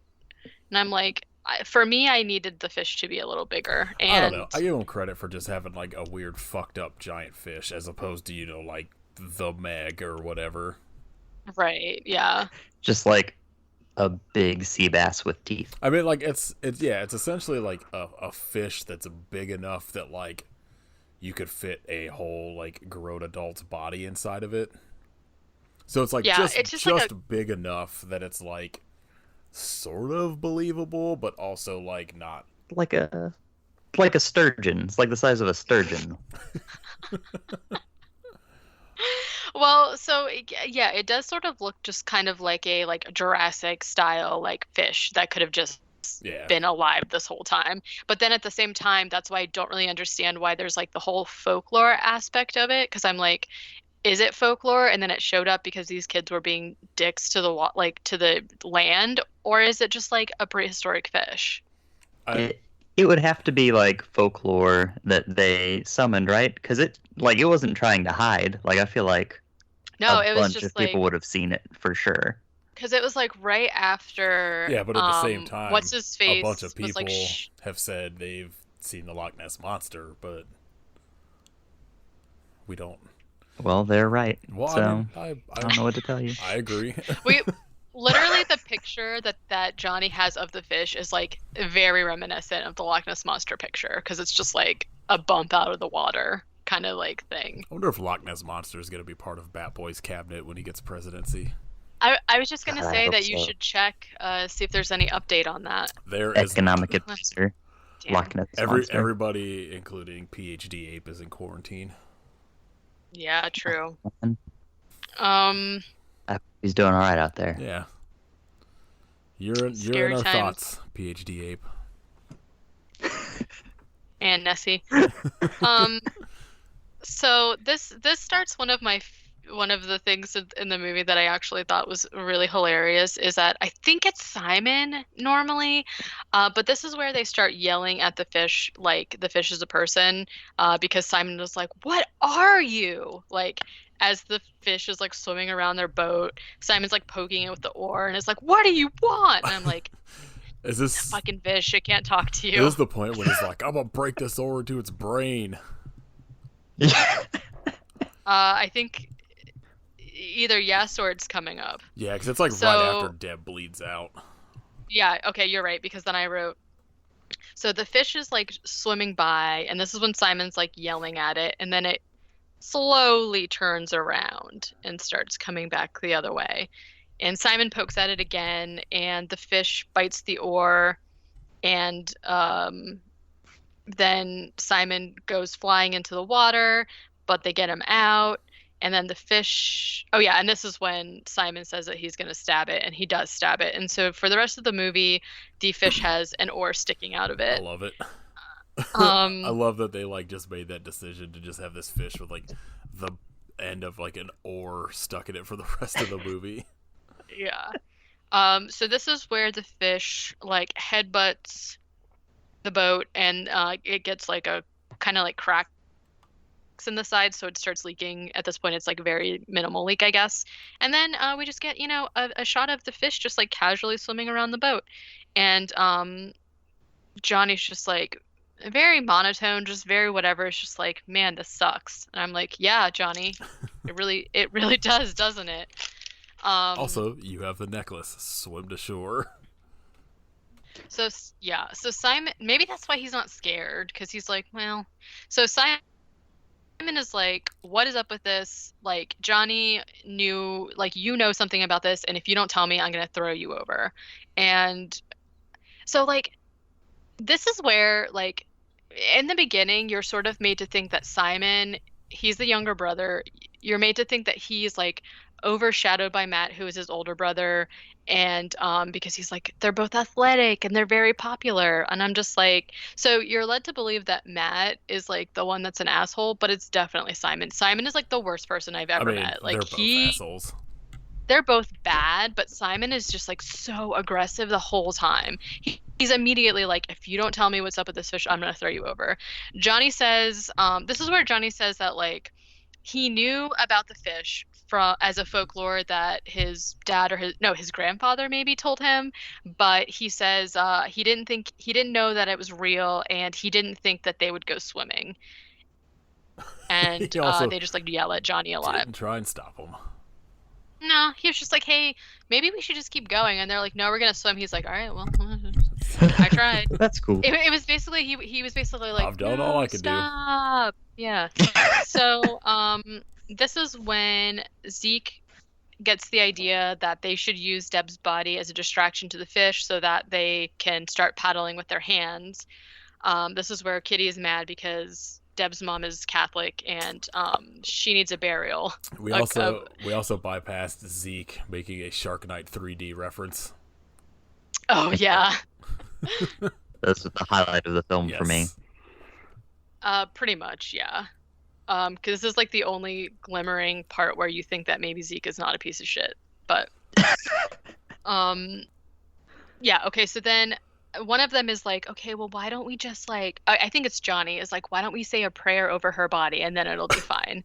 and I'm like, for me, I needed the fish to be a little bigger. And I don't know. I give them credit for just having like a weird, fucked up giant fish, as opposed to like the Meg or whatever. Right. Yeah. Just like a big sea bass with teeth. I mean, like it's essentially like a fish that's big enough that like you could fit a whole like grown adult's body inside of it. So it's like just like big enough that it's like sort of believable, but also like not like a sturgeon. It's like the size of a sturgeon. Well, so yeah, it does sort of look just kind of like a like Jurassic style like fish that could have just been alive this whole time. But then at the same time, that's why I don't really understand why there's like the whole folklore aspect of it, because I'm like, is it folklore and then it showed up because these kids were being dicks to the land, or is it just like a prehistoric fish? It would have to be like folklore that they summoned, right? Because it wasn't trying to hide. Like I feel like it was bunch just of people would have seen it for sure. Because it was like right after. Yeah, but at the same time, what's his face? A bunch of people like, have said they've seen the Loch Ness monster, but we don't. Well, they're right. Well, so I don't know what to tell you. I agree. We literally the picture that Johnny has of the fish is like very reminiscent of the Loch Ness monster picture, because it's just like a bump out of the water kind of like thing. I wonder if Loch Ness monster is going to be part of Bat Boy's cabinet when he gets presidency. I was just going to say that you should check, see if there's any update on that. There is economic advisor. Loch Ness monster. Everybody, including PhD Ape, is in quarantine. Yeah, true. He's doing all right out there. Yeah. You're in our thoughts, PhD Ape. And Nessie. So this starts one of the things in the movie that I actually thought was really hilarious is that I think it's Simon normally, but this is where they start yelling at the fish like the fish is a person, because Simon was like, "What are you?" Like as the fish is like swimming around their boat, Simon's like poking it with the oar and it's like, "What do you want?" And I'm like, Is this "Fucking fish, I can't talk to is you." this the point when he's like, I'm gonna break this oar into its brain? Yeah. I think either yes or it's coming up. Yeah, because it's like right So after Deb bleeds out. yeah, okay, you're right because then I wrote so the fish is like swimming by and this is when Simon's like yelling at it and then it slowly turns around and starts coming back the other way. And Simon pokes at it again and the fish bites the oar and then Simon goes flying into the water, but they get him out. And then the fish, oh yeah, and this is when Simon says that he's going to stab it, and he does stab it. And so for the rest of the movie, the fish has an oar sticking out of I it. love it. I Um, love that they like just made that decision to just have this fish with like the end of like an oar stuck in it for the rest of the movie. yeah. So this is where the fish like headbutts the boat, and it gets like a kind of like cracks in the side, so it starts leaking. At this point, it's like very minimal leak, I guess. And then we just get, a shot of the fish just like casually swimming around the boat, and Johnny's just like very monotone, just very whatever. It's just like, man, this sucks. And I'm like, yeah, Johnny, it really does, doesn't it? Um, Also, you have the necklace. Swim to shore. so yeah, so Simon, maybe that's why he's not scared, because he's like, well, so Simon is like, what is up with this? Like, Johnny knew, like, you know something about this, and if you don't tell me, I'm gonna throw you over. And so, like, this is where, like, in the beginning, you're sort of made to think that Simon, he's the younger brother. You're made to think that he's like overshadowed by Matt, who is his older brother, and because he's like they're both athletic and they're very popular, and I'm just like, so you're led to believe that Matt is like the one that's an asshole, but it's definitely Simon. Simon is like the worst person I've I ever mean, met. they're Like both assholes. they're both bad, but Simon is just like so aggressive the whole time. He's immediately like, if you don't tell me what's up with this fish, I'm gonna throw you over. Johnny says, this is where Johnny says that like he knew about the fish from as a folklore that his dad or his grandfather maybe told him, but he says he didn't know that it was real, and he didn't think that they would go swimming. And He also they just like yell at Johnny a lot. didn't try and stop him. No, he was just like, hey, maybe we should just keep going. And they're like, no, we're gonna swim. He's like, all right, well, I tried. That's cool. It was basically he was basically like, I've done no, all I could do. stop. Yeah. So this is when Zeke gets the idea that they should use Deb's body as a distraction to the fish so that they can start paddling with their hands. This is where Kitty is mad because Deb's mom is Catholic and she needs a burial. We also bypassed Zeke making a Shark Night 3D reference. Oh yeah. This is the highlight of the film for me. Pretty much, yeah. Because this is like the only glimmering part where you think that maybe Zeke is not a piece of shit. But yeah, okay, so then one of them is like, okay, well, why don't we just like I think it's Johnny is like, why don't we say a prayer over her body and then it'll be fine.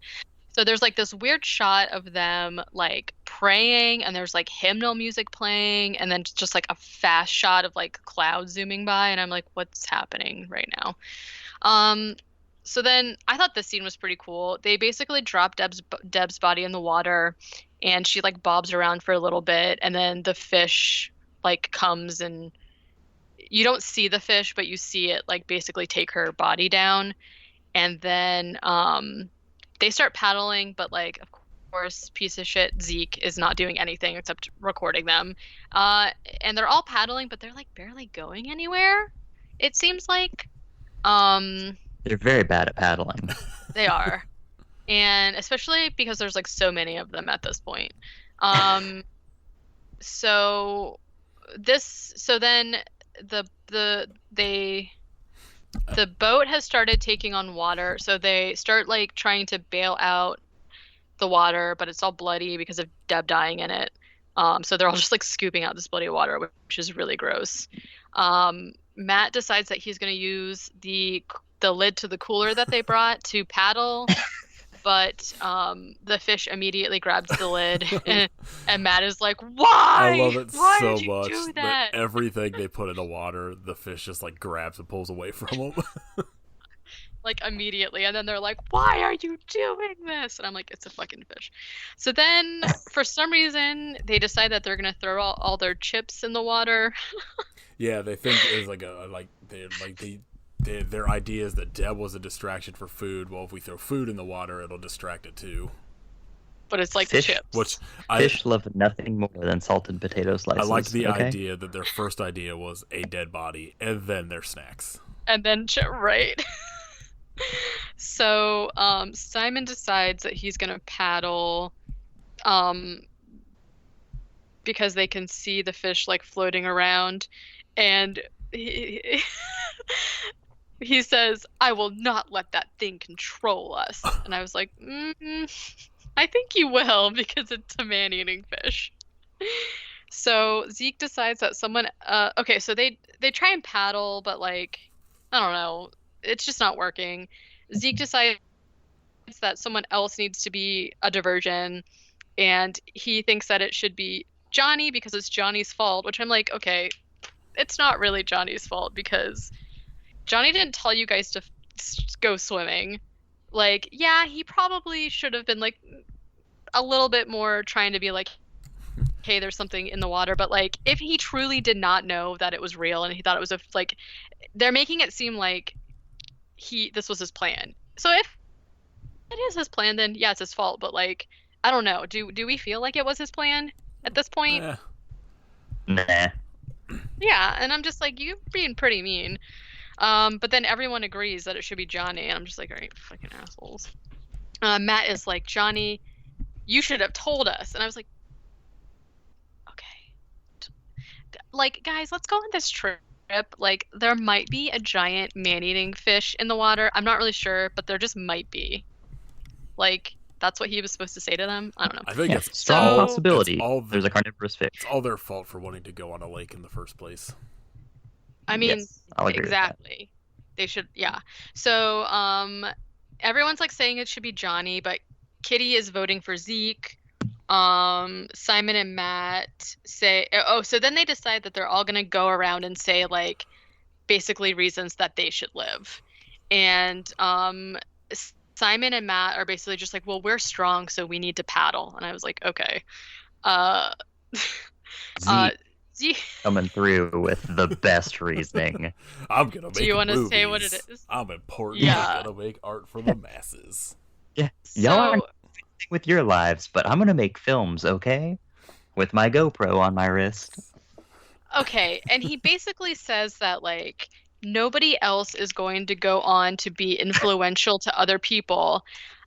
So there's like this weird shot of them like praying, and there's like hymnal music playing, and then just like a fast shot of like clouds zooming by, and I'm like, what's happening right now? So then I thought this scene was pretty cool. They basically drop Deb's body in the water, and she like bobs around for a little bit, and then the fish like comes, and you don't see the fish, but you see it like basically take her body down, and then they start paddling, but like of course piece of shit Zeke is not doing anything except recording them, and they're all paddling, but they're like barely going anywhere. It seems like They're very bad at paddling. they are, and especially because there's like so many of them at this point. So then they the boat has started taking on water, so they start like trying to bail out the water, but it's all bloody because of Deb dying in it. So they're all just like scooping out this bloody water, which is really gross. Matt decides that he's going to use the lid to the cooler that they brought to paddle, but the fish immediately grabs the lid, and Matt is like, "Why? I love it Why so did you much do that that?" everything they put in the water, the fish just like grabs and pulls away from them. Like immediately, and then they're like, "Why are you doing this?" And I'm like, "It's a fucking fish." So then for some reason they decide that they're gonna throw all their chips in the water. Yeah, they think it's like their idea is that Deb was a distraction for food. Well, if we throw food in the water, it'll distract it too. But it's like Fish- chips. Which Fish love nothing more than salted potato I slices. like the okay? idea that their first idea was a dead body and then their snacks. And then right. So Simon decides that he's gonna paddle because they can see the fish like floating around, and he says, "I will not let that thing control us." And I was like, I think you will, because it's a man-eating fish. So Zeke decides that someone okay, so they try and paddle, but like, I don't know, it's just not working. Zeke decides that someone else needs to be a diversion, and he thinks that it should be Johnny because it's Johnny's fault, which I'm like, okay, it's not really Johnny's fault because Johnny didn't tell you guys to go swimming. Like, yeah, he probably should have been like a little bit more trying to be like, hey, there's something in the water, but like if he truly did not know that it was real and he thought it was like, they're making it seem like this was his plan. So if it is his plan, then yeah, it's his fault, but like, I don't know, do we feel like it was his plan at this point? Nah. Yeah, and I'm just like, you're being pretty mean. But then everyone agrees that it should be Johnny, and I'm just like, all right, fucking assholes. Matt is like, Johnny, you should have told us. And I was like, okay. Like, guys, let's go on this trip. Like, there might be a giant man-eating fish in the water. I'm not really sure, but there just might be. Like, that's what he was supposed to say to them. I don't know. I think it's strong So- possibility. it's There's a carnivorous fish. It's all their fault for wanting to go on a lake in the first place. I mean, Yes, I'll agree with that. exactly. They should, yeah. So, everyone's like saying it should be Johnny, but Kitty is voting for Zeke. Simon and Matt say, oh, so then they decide that they're all gonna go around and say like, basically reasons that they should live, and Simon and Matt are basically just like, well, we're strong, so we need to paddle, and I was like, okay. Zeke Zeke. coming through with the best reasoning. I'm gonna make Do you want to movies. say what it is? I'm important. Yeah. I'm gonna make art for the masses. Yeah, y'all aren't So, with your lives, but I'm gonna make films, okay? With my GoPro on my wrist. okay, and he basically says that like nobody else is going to go on to be influential to other people.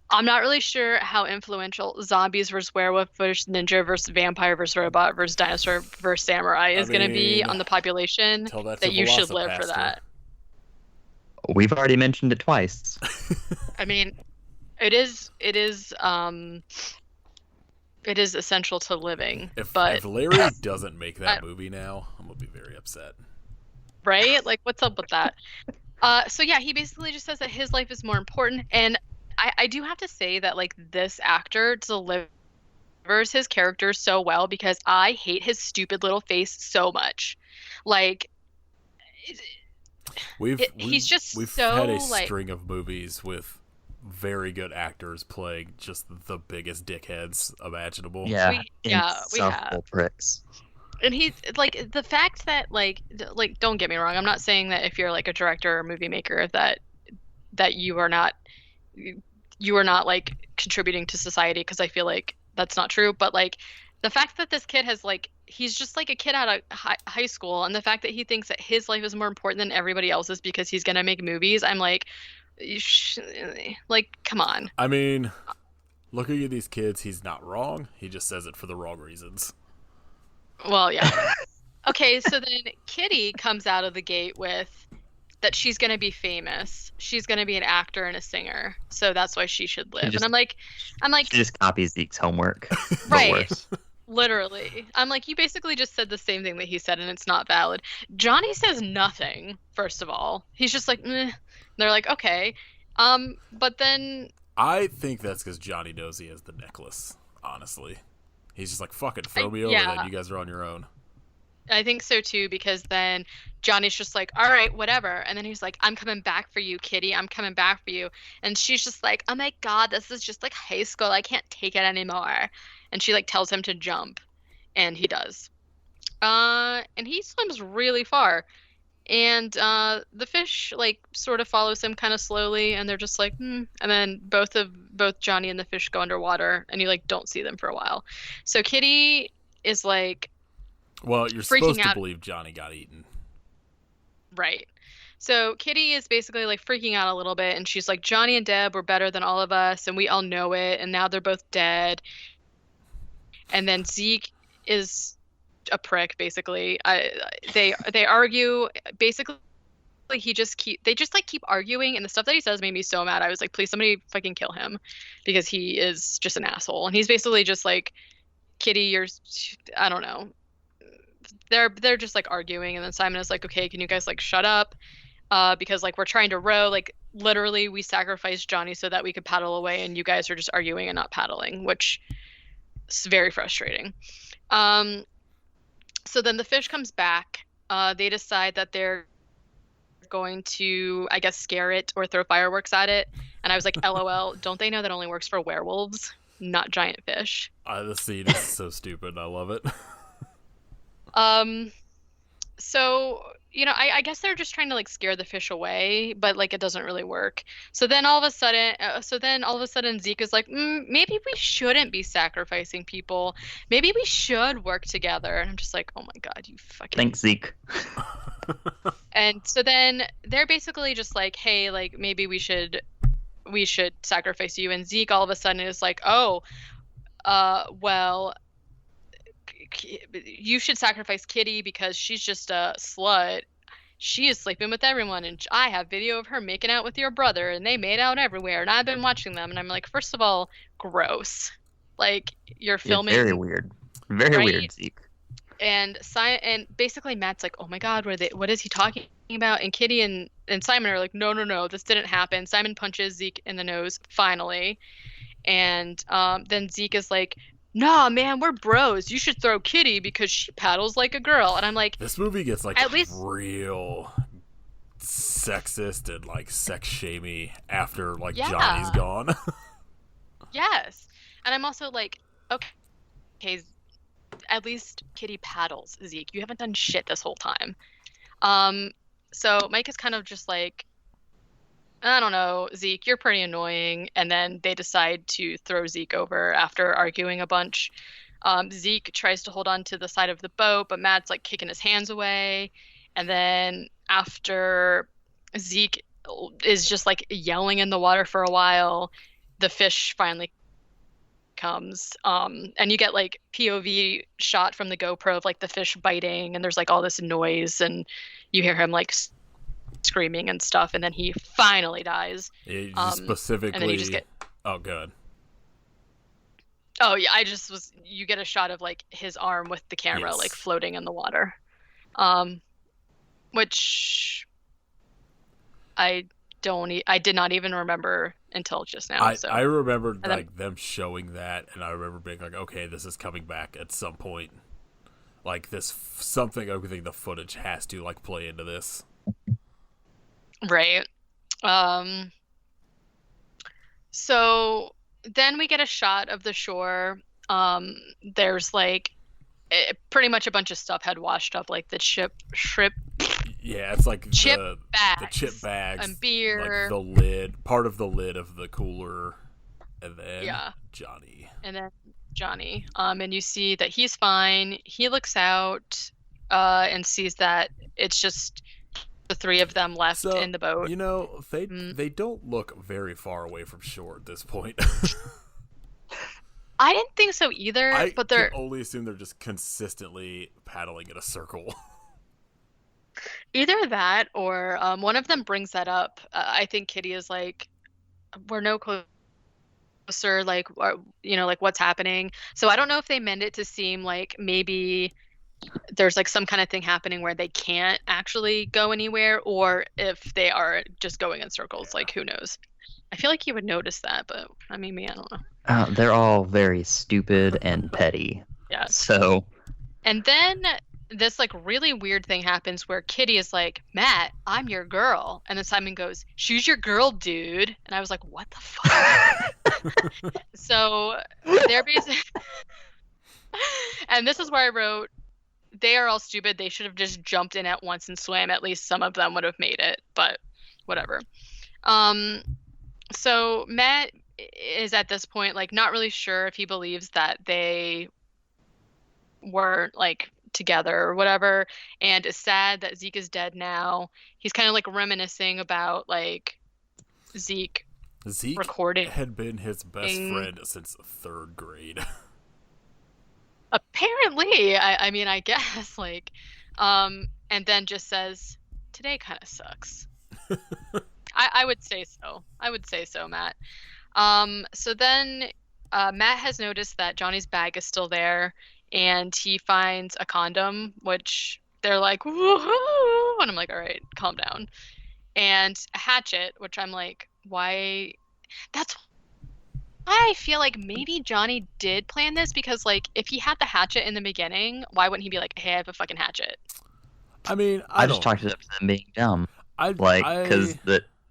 I'm not really sure how influential zombies versus werewolf versus ninja versus vampire versus robot versus dinosaur versus samurai is going to be mean, on the population tell that that to you should live for Velocipaster. that. We've already mentioned it twice. I mean, it is essential to living, If but Larry doesn't make that movie now, I'm gonna be very upset. right? Like, what's up with that? So yeah, he basically just says that his life is more important, and I do have to say that like this actor delivers his character so well because I hate his stupid little face so much. Like, he's just we've so had a like, string of movies with very good actors playing just the biggest dickheads imaginable. Yeah, we have. insufferable pricks. And he's like, the fact that like don't get me wrong, I'm not saying that if you're like a director or movie maker that you are not like contributing to society, because I feel like that's not true, but like the fact that this kid has like, he's just like a kid out of high school, and the fact that he thinks that his life is more important than everybody else's because he's gonna make movies, I'm like, like, come on. I mean, looking at these kids, he's not wrong. He just says it for the wrong reasons. Well, yeah. Okay, so then Kitty comes out of the gate with that she's going to be famous. She's going to be an actor and a singer. So that's why she should live. And I'm like, she just copies Zeke's homework. But right. worse. Literally. I'm like, you basically just said the same thing that he said, and it's not valid. Johnny says nothing, first of all. He's just like, meh. They're like, okay. But then... I think that's because Johnny knows he has the necklace, honestly. He's just like, fuck it, throw me over then. You guys are on your own. I think so, too, because then Johnny's just like, all right, whatever. And then he's like, I'm coming back for you, Kitty. I'm coming back for you. And she's just like, oh, my God, this is just like high school. I can't take it anymore. And she like tells him to jump, and he does. And he swims really far. And the fish like sort of follows him kind of slowly, and they're just like, And then both Johnny and the fish go underwater, and you like don't see them for a while. So Kitty is like, well, you're supposed to believe Johnny got eaten. Right. So Kitty is basically like freaking out a little bit, and she's like, Johnny and Deb were better than all of us, and we all know it, and now they're both dead. And then Zeke is a prick, basically. They argue. Basically, they just keep arguing, and the stuff that he says made me so mad. I was like, please, somebody fucking kill him, because he is just an asshole. And he's basically just like, Kitty, I don't know. They're just like arguing, and then Simon is like, okay, can you guys like shut up? Because like we're trying to row, like literally we sacrificed Johnny so that we could paddle away, and you guys are just arguing and not paddling, which is very frustrating. So then the fish comes back. They decide that they're going to, I guess, scare it or throw fireworks at it. And I was like, LOL, don't they know that only works for werewolves, not giant fish? The scene is so stupid. I love it. So, you know, I guess they're just trying to like scare the fish away, but like it doesn't really work. So then all of a sudden Zeke is like, maybe we shouldn't be sacrificing people. Maybe we should work together. And I'm just like, oh my God, you fucking... Thanks, Zeke. And so then they're basically just like, hey, like maybe we should sacrifice you. And Zeke all of a sudden is like, oh, well, you should sacrifice Kitty because she's just a slut. She is sleeping with everyone, and I have video of her making out with your brother, and they made out everywhere, and I've been watching them. And I'm like, first of all, gross. Like, you're filming. Very weird. Very weird, Zeke. And basically Matt's like, oh my God, what is he talking about? And Kitty and Simon are like, no, this didn't happen. Simon punches Zeke in the nose, finally. And then Zeke is like, nah, man, we're bros. You should throw Kitty because she paddles like a girl. And I'm like, this movie gets like at least real sexist and like sex shamey after like Johnny's gone. Yes. And I'm also like, okay, at least Kitty paddles, Zeke. You haven't done shit this whole time. So Mike is kind of just like, I don't know, Zeke, you're pretty annoying. And then they decide to throw Zeke over after arguing a bunch. Zeke tries to hold on to the side of the boat, but Matt's like kicking his hands away. And then after Zeke is just like yelling in the water for a while, the fish finally comes. And you get like POV shot from the GoPro of like the fish biting, and there's like all this noise, and you hear him like screaming and stuff, and then he finally dies. Specifically, and then you just get... Oh, good. Oh yeah, you get a shot of like his arm with the camera like floating in the water, which I did not even remember until just now. I remembered like them showing that, and I remember being like, okay, this is coming back at some point. Like this something, I think the footage has to like play into this. Right. So then we get a shot of the shore. There's like pretty much a bunch of stuff had washed up, like the shrimp. Yeah, it's like the chip bags and beer, like the lid, part of the lid of the cooler, and then Johnny. And you see that he's fine. He looks out and sees that it's just the three of them left in the boat. You know, they don't look very far away from shore at this point. I didn't think so either, but they're only assume they're just consistently paddling in a circle. Either that or one of them brings that up. I think Kitty is like, we're no closer, like, like what's happening. So I don't know if they meant it to seem like maybe there's like some kind of thing happening where they can't actually go anywhere, or if they are just going in circles. Like, who knows? I feel like you would notice that, but I mean, me, I don't know. They're all very stupid and petty. Yeah. So. And then this like really weird thing happens where Kitty is like, Matt, I'm your girl. And then Simon goes, she's your girl, dude. And I was like, what the fuck? So they're basically, and this is where I wrote, they are all stupid. They should have just jumped in at once and swam. At least some of them would have made it, but whatever. So Matt is at this point like not really sure if he believes that they weren't like together or whatever, and is sad that Zeke is dead now. He's kind of like reminiscing about like Zeke recording. Had been his best friend since 3rd grade. Apparently, I mean, I guess like, and then just says, "Today kind of sucks." I would say so. I would say so, Matt. So then, Matt has noticed that Johnny's bag is still there, and he finds a condom, which they're like, woohoo! And I'm like, all right, calm down. And a hatchet, which I'm like, why? That's why I feel like maybe Johnny did plan this, because like if he had the hatchet in the beginning, why wouldn't he be like, hey, I have a fucking hatchet? I mean, I just talked it up to them being dumb. Because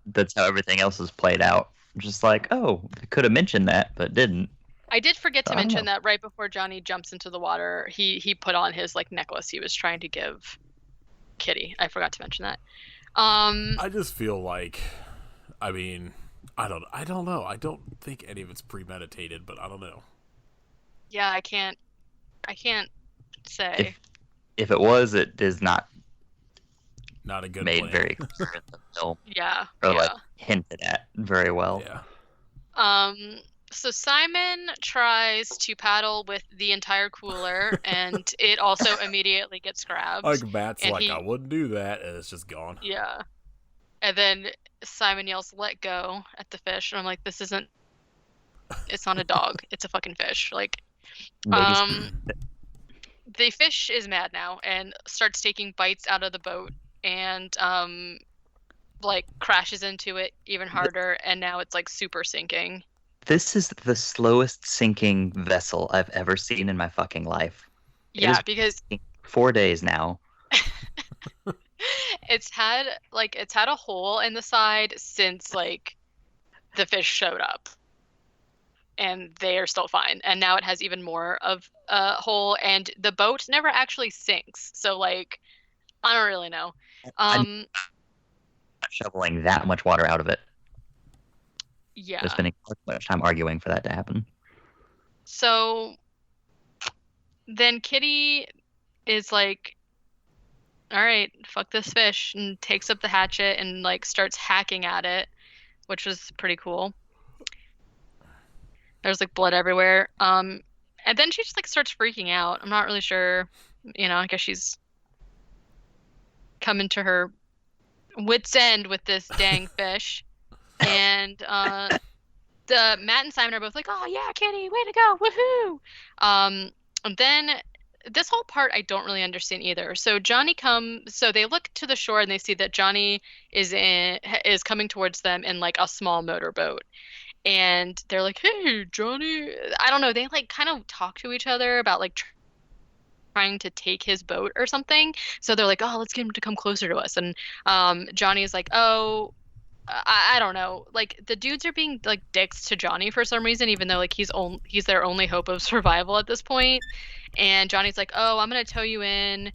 that's how everything else is played out. Just like, oh, I could have mentioned that, but didn't. I did forget to mention that right before Johnny jumps into the water, he put on his like necklace he was trying to give Kitty. I forgot to mention that. I just feel like, I mean, I don't know. I don't think any of it's premeditated, but I don't know. Yeah, I can't say. If it was, it is not a good made plan. very clear in the film. Yeah. Or like hinted at very well. Yeah. So Simon tries to paddle with the entire cooler, and it also immediately gets grabbed. Like Matt's like, I wouldn't do that, and it's just gone. Yeah. And then Simon yells, "Let go!" at the fish, and I'm like, it's not a dog, it's a fucking fish. Like, the fish is mad now and starts taking bites out of the boat, and like crashes into it even harder, and now it's like super sinking. This is the slowest sinking vessel I've ever seen in my fucking life. Yeah, because 4 days now. it's had a hole in the side since like the fish showed up, and they are still fine. And now it has even more of a hole, and the boat never actually sinks. So like, I don't really know. I'm not shoveling that much water out of it. Yeah. They're spending much time arguing for that to happen. So then Kitty is like, all right, fuck this fish, and takes up the hatchet and like starts hacking at it, which was pretty cool. There's like blood everywhere. And then she just like starts freaking out. I'm not really sure, I guess she's coming to her wit's end with this dang fish. And Matt and Simon are both like, oh yeah, Kitty, way to go, woohoo! And then this whole part I don't really understand either. So they look to the shore and they see that Johnny is coming towards them in like a small motorboat. And they're like, hey, Johnny. I don't know. They like kind of talk to each other about like trying to take his boat or something. So they're like, oh, let's get him to come closer to us. And Johnny is like, oh, I don't know. Like the dudes are being like dicks to Johnny for some reason, even though like he's their only hope of survival at this point. And Johnny's like, oh, I'm going to tow you in.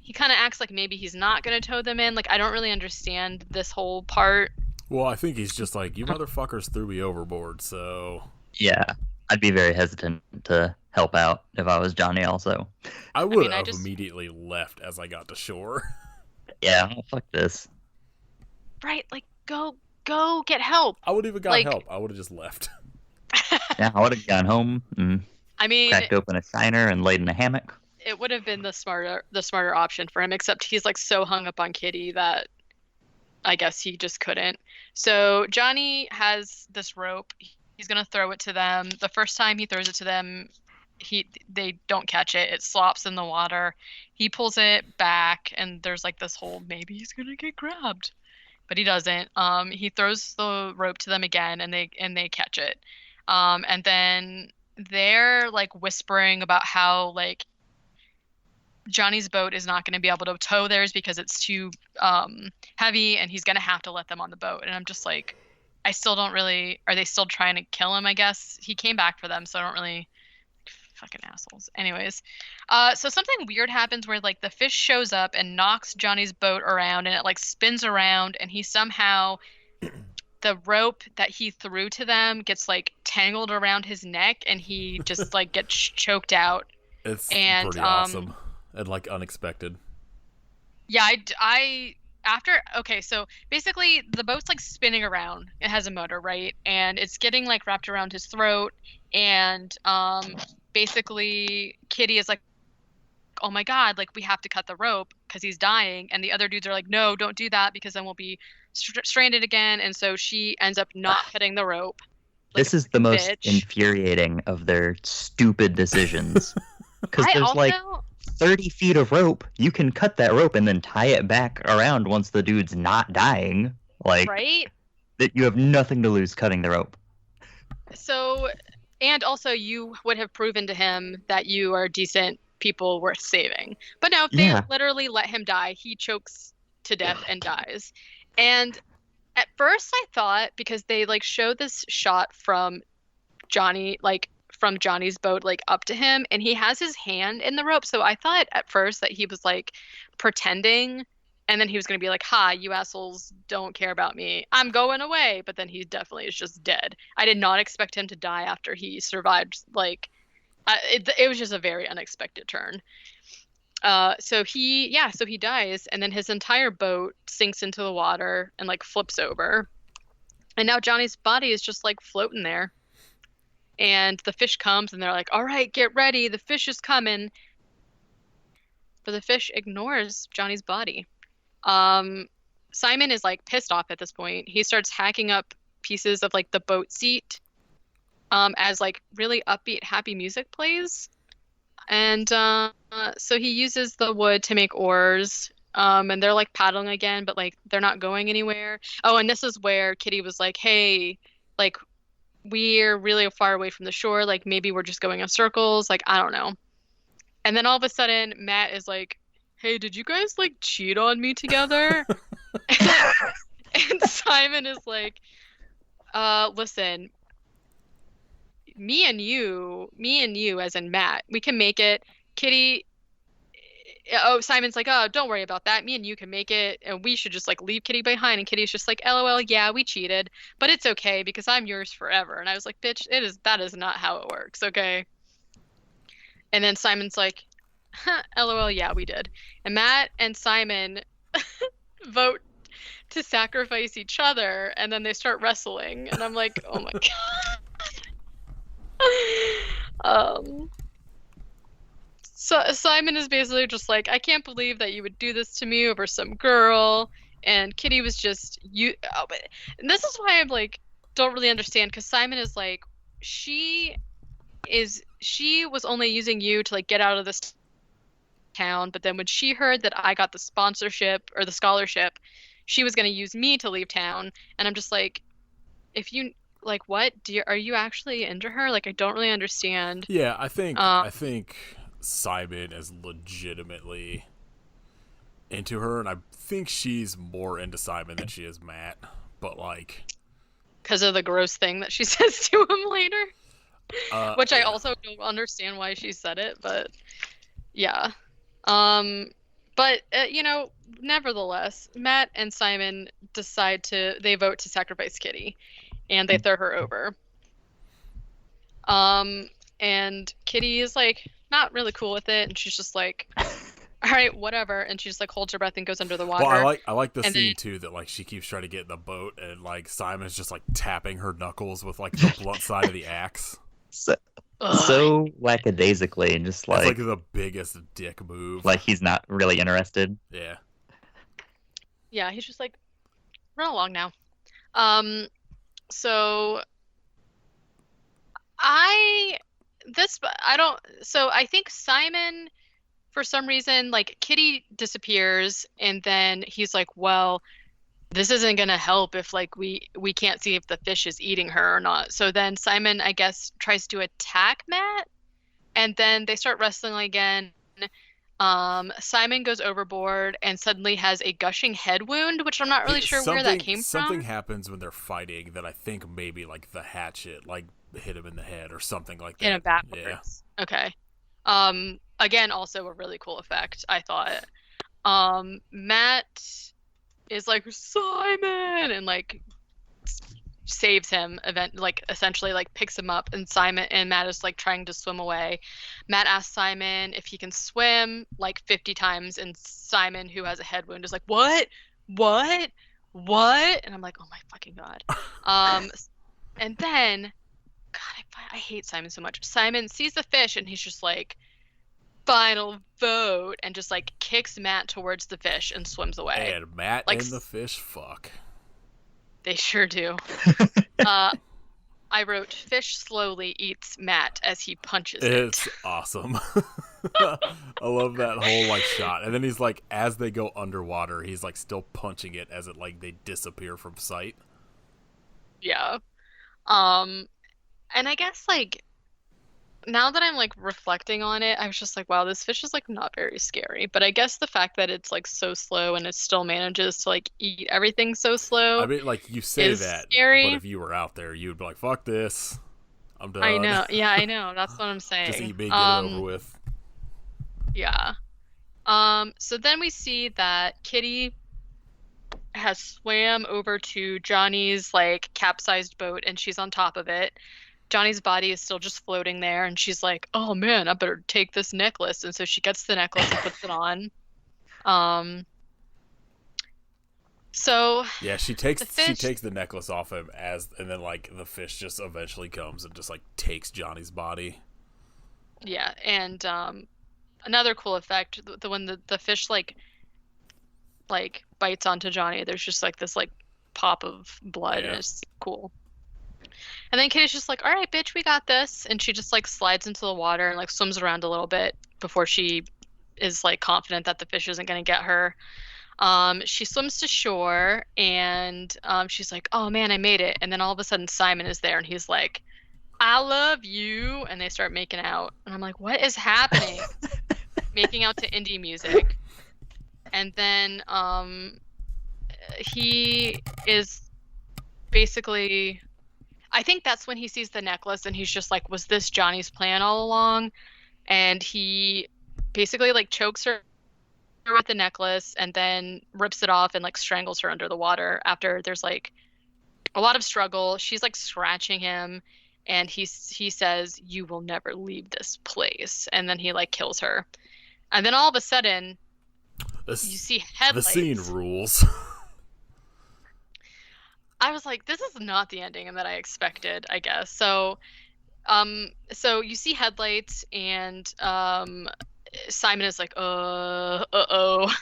He kind of acts like maybe he's not going to tow them in. Like, I don't really understand this whole part. Well, I think he's just like, you motherfuckers threw me overboard, so... Yeah, I'd be very hesitant to help out if I was Johnny also. I would have immediately left as I got to shore. Yeah, fuck this. Right, like, go get help. I would have even got help. I would have just left. Yeah, I would have gone home and cracked open a shiner and laid in a hammock. it would have been the smarter option for him, except he's like so hung up on Kitty that I guess he just couldn't. So Johnny has this rope. He's gonna throw it to them. The first time he throws it to them, they don't catch it. It slops in the water. He pulls it back, and there's like this whole maybe he's gonna get grabbed, but he doesn't. He throws the rope to them again, and they catch it. And then they're like whispering about how like Johnny's boat is not going to be able to tow theirs because it's too heavy, and he's going to have to let them on the boat. And I'm just like, I still don't really. Are they still trying to kill him? I guess he came back for them, so I don't really. Fucking assholes. Anyways, so something weird happens where like the fish shows up and knocks Johnny's boat around, and it like spins around, and he somehow the rope that he threw to them gets like tangled around his neck, and he just like gets choked out. It's pretty awesome and like unexpected. Yeah, okay, so basically the boat's like spinning around. It has a motor, right? And it's getting like wrapped around his throat, and basically Kitty is like, oh my God, like we have to cut the rope because he's dying. And the other dudes are like, no, don't do that because then we'll be stranded again. And so she ends up not cutting the rope. Like this is the most infuriating of their stupid decisions. Because there's like 30 feet of rope. You can cut that rope and then tie it back around once the dude's not dying. Like, right? That you have nothing to lose cutting the rope. So, and also you would have proven to him that you are decent people worth saving. But no, they literally let him die. He chokes to death and dies. And at first I thought, because they like show this shot from Johnny, like from Johnny's boat, like up to him, and he has his hand in the rope. So I thought at first that he was like pretending, and then he was going to be like, ha, you assholes don't care about me, I'm going away. But then he definitely is just dead. I did not expect him to die after he survived. Like, it was just a very unexpected turn. So he dies, and then his entire boat sinks into the water and like flips over. And now Johnny's body is just like floating there. And the fish comes, and they're like, all right, get ready, the fish is coming. But the fish ignores Johnny's body. Simon is like pissed off at this point. He starts hacking up pieces of like the boat seat as like really upbeat, happy music plays. And so he uses the wood to make oars. And they're like paddling again, but like they're not going anywhere. Oh, and this is where Kitty was like, hey, like we're really far away from the shore. Like maybe we're just going in circles. Like, I don't know. And then all of a sudden Matt is like, hey, did you guys like cheat on me together? And Simon is like, listen, me and you as in Matt, we can make it. Kitty, Simon's like, oh, don't worry about that, me and you can make it, and we should just like leave Kitty behind. And Kitty's just like, LOL, yeah, we cheated, but it's okay because I'm yours forever. And I was like, bitch, that is not how it works, okay? And then Simon's like, LOL, yeah, we did. And Matt and Simon vote to sacrifice each other, and then they start wrestling, and I'm like, oh my God. So Simon is basically just like, I can't believe that you would do this to me over some girl. And Kitty was just and this is why I'm like, don't really understand, because Simon is like, she was only using you to like get out of this town, but then when she heard that I got the sponsorship or the scholarship, she was going to use me to leave town. And I'm just like, if you like, what are you actually into her? Like, I don't really understand. Yeah, I think Simon is legitimately into her, and I think she's more into Simon than she is Matt, but like because of the gross thing that she says to him later, which I also don't understand why she said it, but yeah. But nevertheless, Matt and Simon they vote to sacrifice Kitty, and they throw her over. And Kitty is like not really cool with it, and she's just like, all right, whatever. And she just like holds her breath and goes under the water. Well, I like the scene too that like she keeps trying to get in the boat, and like Simon's just like tapping her knuckles with like the blunt side of the axe. so lackadaisically and just It's like the biggest dick move. like he's not really interested. Yeah. Yeah, he's just like, run along now. So I I think Simon, for some reason, like Kitty disappears, and then he's like, well, this isn't gonna help if like we can't see if the fish is eating her or not. So then Simon, I guess, tries to attack Matt, and then they start wrestling again. Simon goes overboard and suddenly has a gushing head wound, which I'm not really sure where that came Something from. happens when they're fighting that I think maybe like the hatchet like hit him in the head or something like that. In a backwards. Yeah. Okay. Again, also a really cool effect, I thought. Matt is like, Simon, and like saves him, essentially like picks him up, and Matt is like trying to swim away. Matt asks Simon if he can swim like 50 times, and Simon, who has a head wound, is like, what, and I'm like, oh my fucking god. And then, god, I hate Simon so much. Simon sees the fish and he's just like, final vote, and just like kicks Matt towards the fish and swims away. And Matt like, and the fish fuck. They sure do. I wrote, fish slowly eats Matt as he punches it. It's awesome. I love that whole like shot. And then he's like, as they go underwater, he's like still punching it as it like they disappear from sight. Yeah. And I guess like now that I'm like reflecting on it, I was just like, wow, this fish is like not very scary. But I guess the fact that it's like so slow and it still manages to like eat everything so slow. I mean, like you say that, scary. But if you were out there, you'd be like, fuck this. I'm done. I know. Yeah, I know. That's what I'm saying. Just eat me, get it over with. Yeah. So then we see that Kitty has swam over to Johnny's like capsized boat, and she's on top of it. Johnny's body is still just floating there, and she's like, oh man, I better take this necklace. And so she gets the necklace and puts it on. So yeah, she takes the necklace off him and then like the fish just eventually comes and just like takes Johnny's body. Yeah, and another cool effect, when the fish like bites onto Johnny, there's just like this like pop of blood, and it's cool. And then Kitty's just like, all right, bitch, we got this. And she just like slides into the water and like swims around a little bit before she is like confident that the fish isn't going to get her. She swims to shore, and she's like, oh man, I made it. And then all of a sudden Simon is there, and he's like, I love you. And they start making out. And I'm like, what is happening? Making out to indie music. And then he is basically... I think that's when he sees the necklace, and he's just like, was this Johnny's plan all along? And he basically like chokes her with the necklace and then rips it off and like strangles her under the water after there's like a lot of struggle. She's like scratching him, and he says, you will never leave this place. And then he like kills her. And then all of a sudden you see headlights. The scene rules. I was like, this is not the ending that I expected, I guess. So you see headlights, and Simon is like, uh-oh,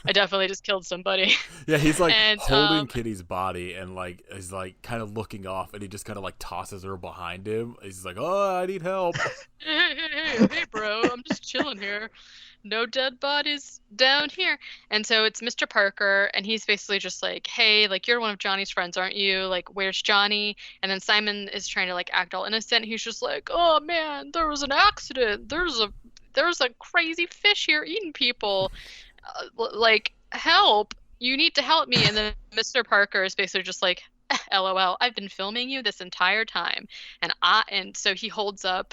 I definitely just killed somebody. Yeah, he's like holding Kitty's body, and like he's like kind of looking off, and he just kind of like tosses her behind him. He's like, oh, I need help. hey, bro, I'm just chilling here. No dead bodies down here. And so it's Mr. Parker, and he's basically just like, hey, like, you're one of Johnny's friends, aren't you? Like, where's Johnny? And then Simon is trying to like act all innocent. He's just like, oh man, there was an accident. There's a crazy fish here eating people. Like, help. You need to help me. And then Mr. Parker is basically just like, LOL, I've been filming you this entire time. And so he holds up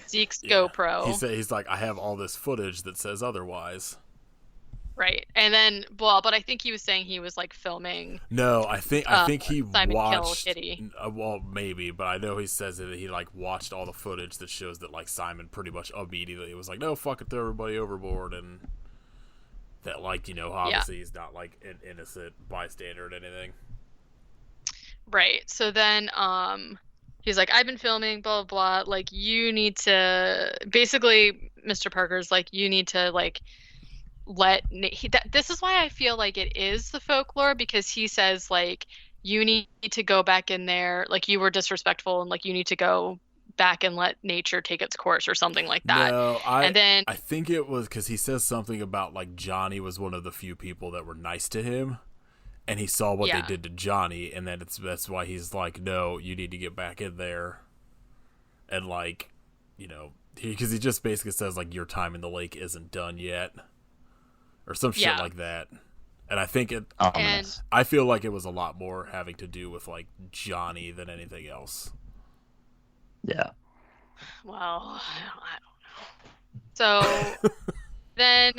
Zeke's GoPro. He's like, I have all this footage that says otherwise. Right. And then, well, but I think he was saying he was like filming. No, I think he Simon watched. Kill Kitty. Well, maybe, but I know he says that he like watched all the footage that shows that like Simon pretty much immediately was like, no, fuck it, throw everybody overboard, and that like, you know, obviously he's not like an innocent bystander or anything. Right. So then, He's like, I've been filming, blah, blah, blah. Like, you need to basically, Mr. Parker's like, you need to like this is why I feel like it is the folklore, because he says like you need to go back in there, like you were disrespectful and like you need to go back and let nature take its course or something like that. No, And then I think it was because he says something about like Johnny was one of the few people that were nice to him, and he saw what they did to Johnny, and then that's why he's like, no, you need to get back in there, and like, because he just basically says like your time in the lake isn't done yet, or some shit like that. And I think I feel like it was a lot more having to do with like Johnny than anything else. Yeah. Well, I don't know. So then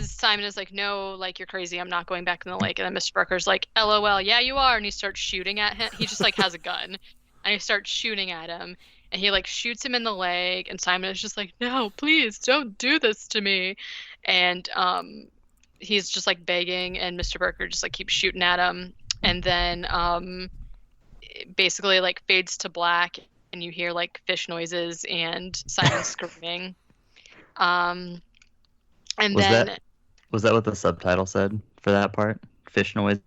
Simon is like, no, like you're crazy. I'm not going back in the lake. And then Mr. Parker's like, LOL, yeah, you are. And he starts shooting at him. He just like has a gun, and he starts shooting at him, and he like shoots him in the leg. And Simon is just like, no, please don't do this to me. And he's just like begging, and Mr. Parker just like keeps shooting at him, and then basically like fades to black, and you hear like fish noises and Simon screaming. And was that what the subtitle said for that part? Fish noises?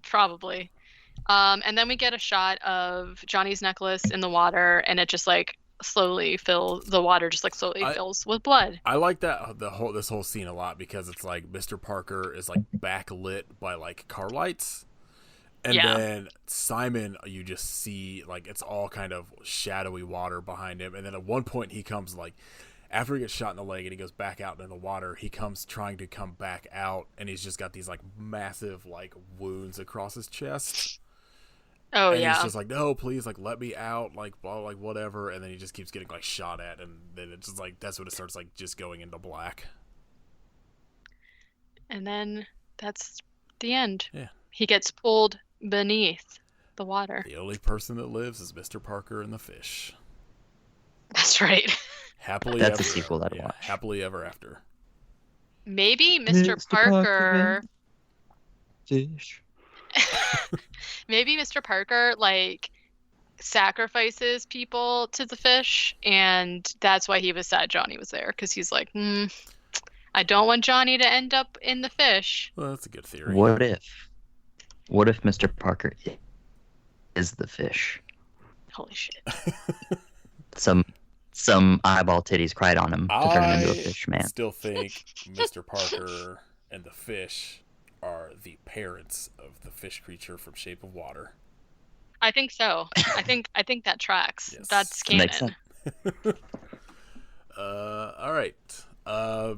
Probably. And then we get a shot of Johnny's necklace in the water, and it just like slowly fills with blood. I like that this whole scene a lot, because it's like Mr. Parker is like backlit by like car lights, and then Simon, you just see like it's all kind of shadowy water behind him, and then at one point he comes like, after he gets shot in the leg and he goes back out into the water, he comes trying to come back out, and he's just got these like massive like wounds across his chest. Oh, and yeah. he's just like, no, please, like, let me out, like, blah, like, whatever. And then he just keeps getting, like, shot at. And then it's just like, that's when it starts, like, just going into black. And then that's the end. Yeah. He gets pulled beneath the water. The only person that lives is Mr. Parker and the fish. That's right. Happily That's ever, a sequel that I watch. Happily ever after. Maybe Mr. Parker... Fish. Maybe Mr. Parker like sacrifices people to the fish, and that's why he was sad Johnny was there, because he's like, I don't want Johnny to end up in the fish. Well, that's a good theory. What if Mr. Parker is the fish? Holy shit. Some eyeball titties cried on him to turn him into a fish man. I still think Mr. Parker and the fish are the parents of the fish creature from Shape of Water. I think so. I think that tracks. Yes. That's That makes canon. sense. All right. I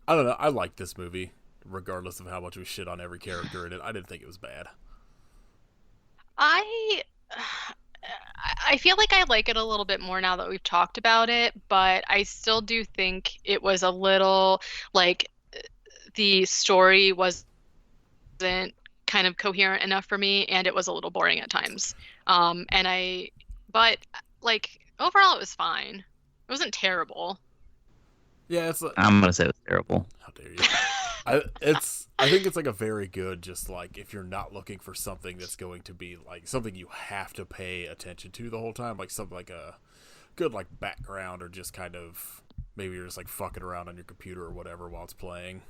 don't know. I like this movie, regardless of how much we shit on every character in it. I didn't think it was bad. I feel like I like it a little bit more now that we've talked about it, but I still do think it was a little like the story wasn't kind of coherent enough for me, and it was a little boring at times. But like overall it was fine. It wasn't terrible. Yeah, I'm gonna say it was terrible. How dare you? I think it's like a very good, just like if you're not looking for something that's going to be like something you have to pay attention to the whole time, like something like a good like background, or just kind of maybe you're just like fucking around on your computer or whatever while it's playing.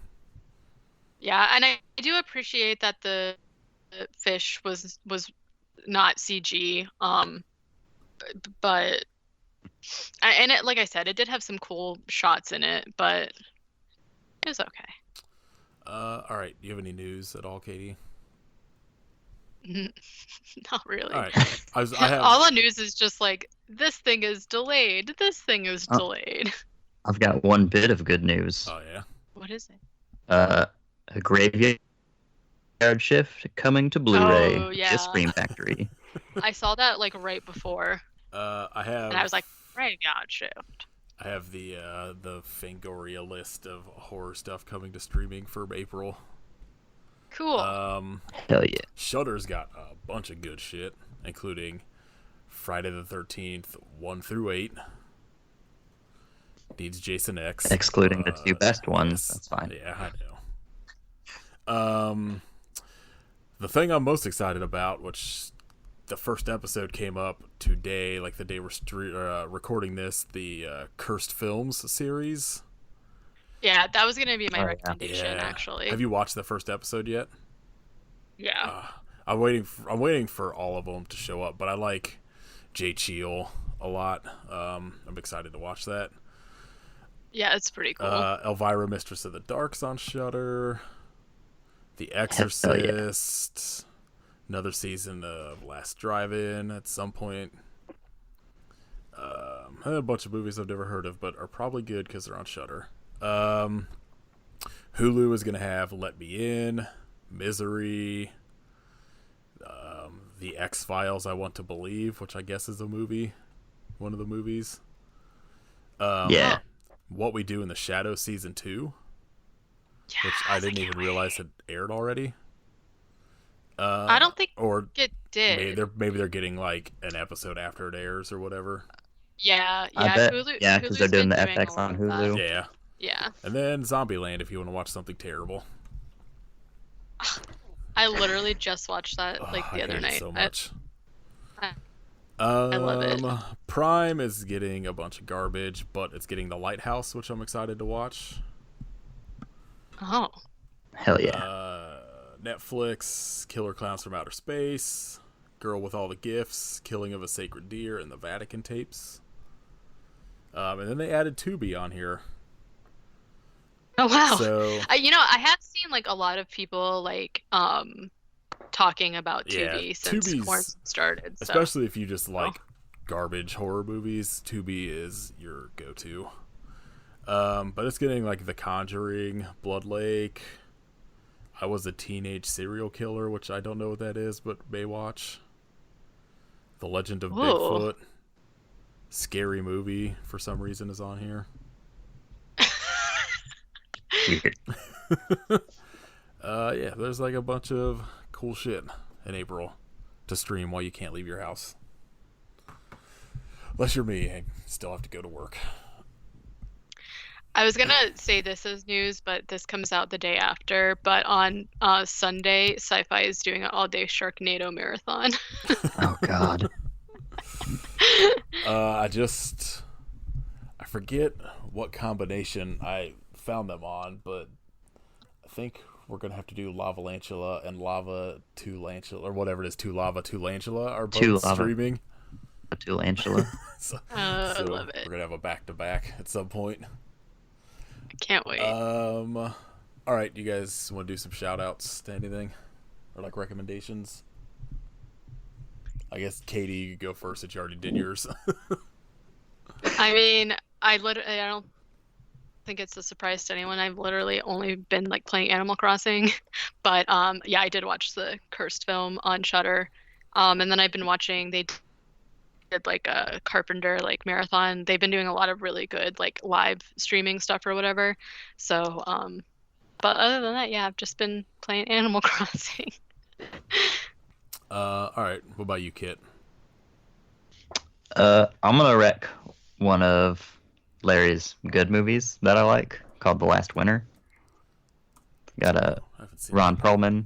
Yeah, and I do appreciate that the fish was not CG, but like I said, it did have some cool shots in it, but it was okay. All right. Do you have any news at all, Katie? Not really. All right. I have... All the news is just like, this thing is delayed. This thing is delayed. I've got one bit of good news. Oh yeah. What is it? A Graveyard Shift coming to Blu-ray. Oh, yeah. Scream Factory. I saw that like right before. I have. And I was like, Graveyard Shift. I have the Fangoria list of horror stuff coming to streaming for April. Cool. Hell yeah. Shudder's got a bunch of good shit, including Friday the 13th 1 through 8. Needs Jason X. Excluding the two best ones. That's fine. Yeah, I know. The thing I'm most excited about, which the first episode came up today, like the day we're recording this, the Cursed Films series. Yeah, that was gonna be my Oh, yeah. recommendation, Yeah. actually. Have you watched the first episode yet? Yeah. I'm waiting for all of them to show up, but I like Jay Cheel a lot. I'm excited to watch that. Yeah, it's pretty cool. Elvira, Mistress of the Dark's on Shudder. The Hell yeah. Exorcist. Another season of Last Drive-In at some point. A bunch of movies I've never heard of, but are probably good because they're on Shudder. Hulu is going to have Let Me In, Misery, The X-Files, I Want to Believe, which I guess is a movie. One of the movies. Yeah. What We Do in the Shadows Season 2, which Yes, I didn't can't even wait. realize had aired already. I don't think Or it did. maybe they're getting like an episode after it airs or whatever. Yeah, I yeah. bet. Hulu, Yeah, because Hulu's they're doing been the doing FX a lot on of that. Hulu. Yeah. Yeah. And then Zombieland if you want to watch something terrible. I literally just watched that like I the other hate it night. so much. I love it. Prime is getting a bunch of garbage, but it's getting The Lighthouse, which I'm excited to watch. Oh. Hell yeah. Netflix, Killer Clowns from Outer Space, Girl with All the Gifts, Killing of a Sacred Deer, and the Vatican Tapes. And then they added Tubi on here. Oh wow. So I have seen like a lot of people like talking about Yeah, Tubi since Tubi's- quarantine started. So. especially if you just like garbage horror movies, Tubi is your go-to. But it's getting like The Conjuring, Blood Lake, I Was a Teenage Serial Killer, which I don't know what that is, but may watch. The Legend of Whoa. Bigfoot. Scary Movie, for some reason, is on here. Weird. Yeah, there's like a bunch of cool shit in April to stream while you can't leave your house. Unless you're me and still have to go to work. I was gonna say this is news, but this comes out the day after. But on Sunday, Sci-Fi is doing an all-day Sharknado marathon. Oh God. I forget what combination I found them on, but I think we're gonna have to do Lava Lantula and Lava to Lantula, or whatever it is. Two Lava, Two Lantula are both Two Lava. streaming. To Angela. So, I love it. We're gonna have a back-to-back at some point. Can't wait. All right, you guys want to do some shout-outs to anything, or like recommendations? I guess Katie, you could go first since you already did yours. I mean, I don't think it's a surprise to anyone. I've literally only been like playing Animal Crossing, but yeah, I did watch the Cursed film on Shudder, and then I've been watching. They did like a Carpenter like marathon. They've been doing a lot of really good like live streaming stuff or whatever. So, but other than that, yeah, I've just been playing Animal Crossing. All right, what about you, Kit? I'm gonna rec one of Larry's good movies that I like called The Last Winter. Got I haven't seen Ron it. Perlman.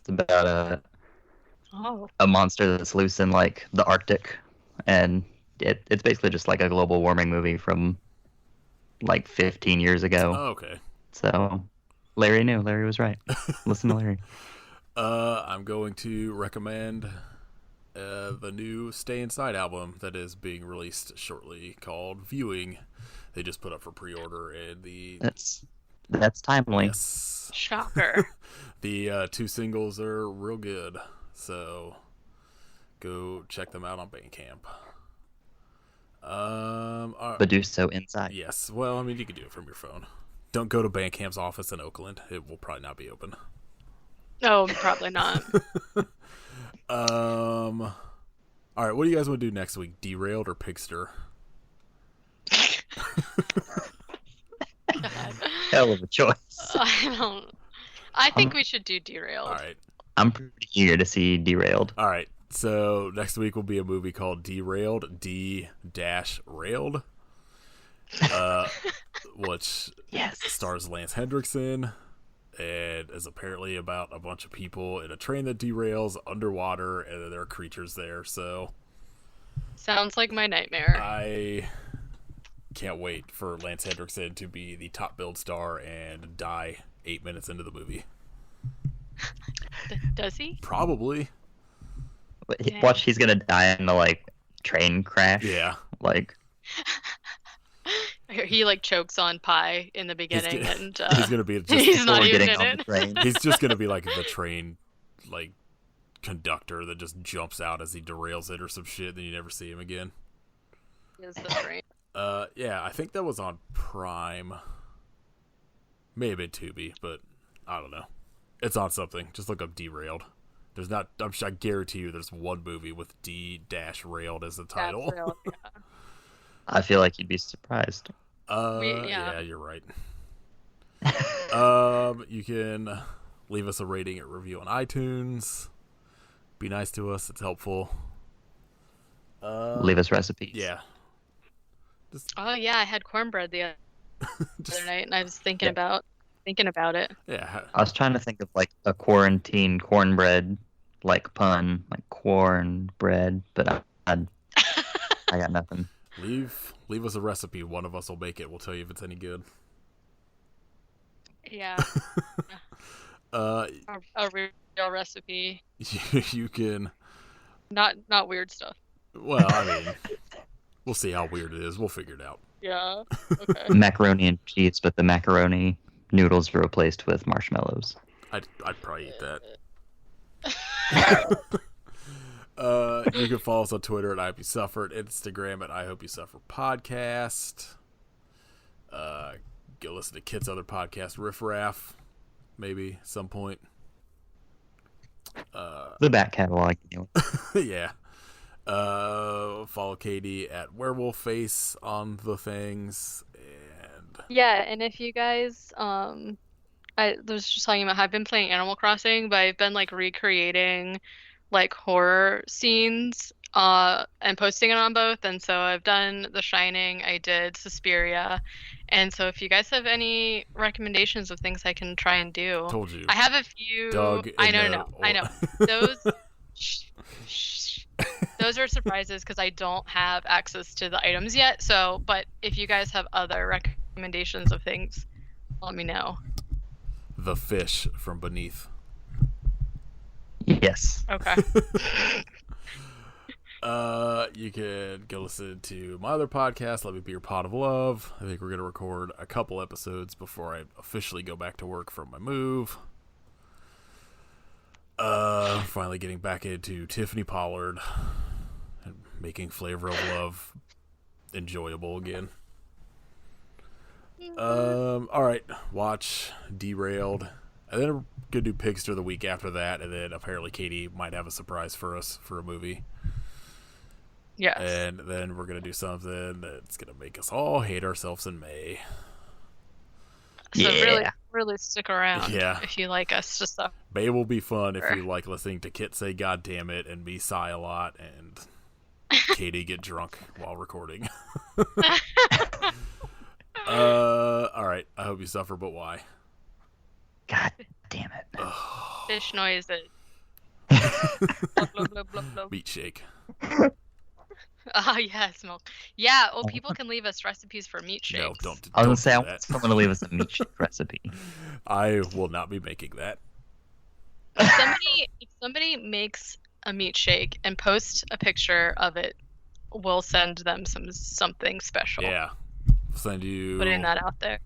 It's about Oh, a monster that's loose in like the Arctic, and it's basically just like a global warming movie from like 15 years ago. Oh, okay. So Larry knew. Larry was right. Listen to Larry. I'm going to recommend the new Stay Inside album that is being released shortly called Viewing. They just put up for pre-order, and That's timely. yes, shocker. the two singles are real good, so go check them out on Bandcamp. But do so inside. Yes, well, I mean, you can do it from your phone. Don't go to Bandcamp's office in Oakland. It will probably not be open. No, probably not. All right, what do you guys want to do next week? Derailed or Pigster? Hell of a choice. I don't. I think we should do Derailed. All right. I'm pretty eager to see Derailed. All right. So next week will be a movie called Derailed, D-Railed, which Yes. stars Lance Hendrickson, and is apparently about a bunch of people in a train that derails underwater, and there are creatures there. So Sounds like my nightmare. I can't wait for Lance Hendrickson to be the top billed star and die 8 minutes into the movie. Does he? Probably. Watch, he's gonna die in a like train crash. Yeah. Like He like chokes on pie in the beginning, and he's gonna be just he's not before even getting in on it. the train. he's just gonna be like the train like conductor that just jumps out as he derails it or some shit, then you never see him again. Is the train. Yeah, I think that was on Prime. May have been Tubi, but I don't know. It's on something. Just look up Derailed. There's not. I guarantee you, there's one movie with D-Railed as the title. That's real, yeah. I feel like you'd be surprised. Yeah, you're right. You can leave us a rating and review on iTunes. Be nice to us. It's helpful. Leave us recipes. Yeah. Oh yeah, I had cornbread the other night, and I was thinking about it. Yeah. I was trying to think of like a quarantine cornbread like pun, like cornbread, but I got nothing. Leave us a recipe. One of us will make it. We'll tell you if it's any good. Yeah. A real recipe. You can. Not weird stuff. Well, I mean, we'll see how weird it is. We'll figure it out. Yeah. Okay. Macaroni and cheese, but the macaroni noodles were replaced with marshmallows. I'd probably eat that. You can follow us on Twitter at I Hope You Suffered, Instagram at I Hope You Suffer Podcast. Go listen to Kit's other podcast, Riff Raff, maybe some point. The back catalog. Yeah. Follow Katie at Werewolf Face on the things, and Yeah, and if you guys, I was just talking about how I've been playing Animal Crossing, but I've been like recreating like horror scenes, and posting it on both. And so I've done The Shining, I did Suspiria, and so if you guys have any recommendations of things I can try and do, told you. I have a few. Doug I know. Those. Those are surprises because I don't have access to the items yet. So, but if you guys have other recommendations of things, let me know. The fish from beneath. Yes. Okay. You can go listen to my other podcast, Let Me Be Your Pot of Love. I think we're going to record a couple episodes before I officially go back to work from my move. Finally getting back into Tiffany Pollard and making Flavor of Love enjoyable again. Alright, watch Derailed. And then we're going to do Pigster the week after that, and then apparently Katie might have a surprise for us for a movie. Yes. And then we're going to do something that's going to make us all hate ourselves in May. So Yeah. really stick around. Yeah. If you like us to stuff. May will be fun if you like listening to Kit say God damn it and me sigh a lot and Katie get drunk while recording. Alright, I hope you suffer, but why? God damn it. Fish noises. Blub, blub, blub, blub, blub. Meat shake. Ah, yes, milk. Yeah, people can leave us recipes for meat shakes. No, don't I was gonna do say I that. want someone to leave us a meat shake recipe. I will not be making that. If somebody makes a meat shake and posts a picture of it, we'll send them something special. Yeah. I'll send you Putting that out there.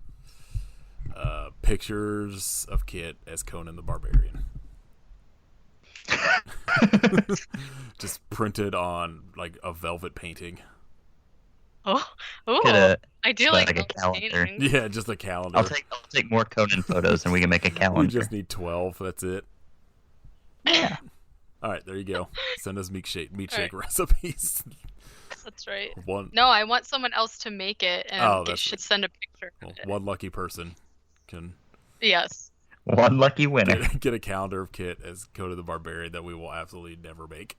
pictures of Kit as Conan the Barbarian. Just printed on like a velvet painting. Oh, I do like a those calendar. paintings. Yeah, just a calendar. I'll take more Conan photos and we can make a We calendar. just need 12. That's it. Yeah. All right, there you go. Send us meat shake All recipes. That's right. One No, I want someone else to make it, and Oh, it that's should right. send a picture of it. one lucky person can Yes. One lucky winner. get a calendar of Kit as Conan the Barbarian that we will absolutely never make.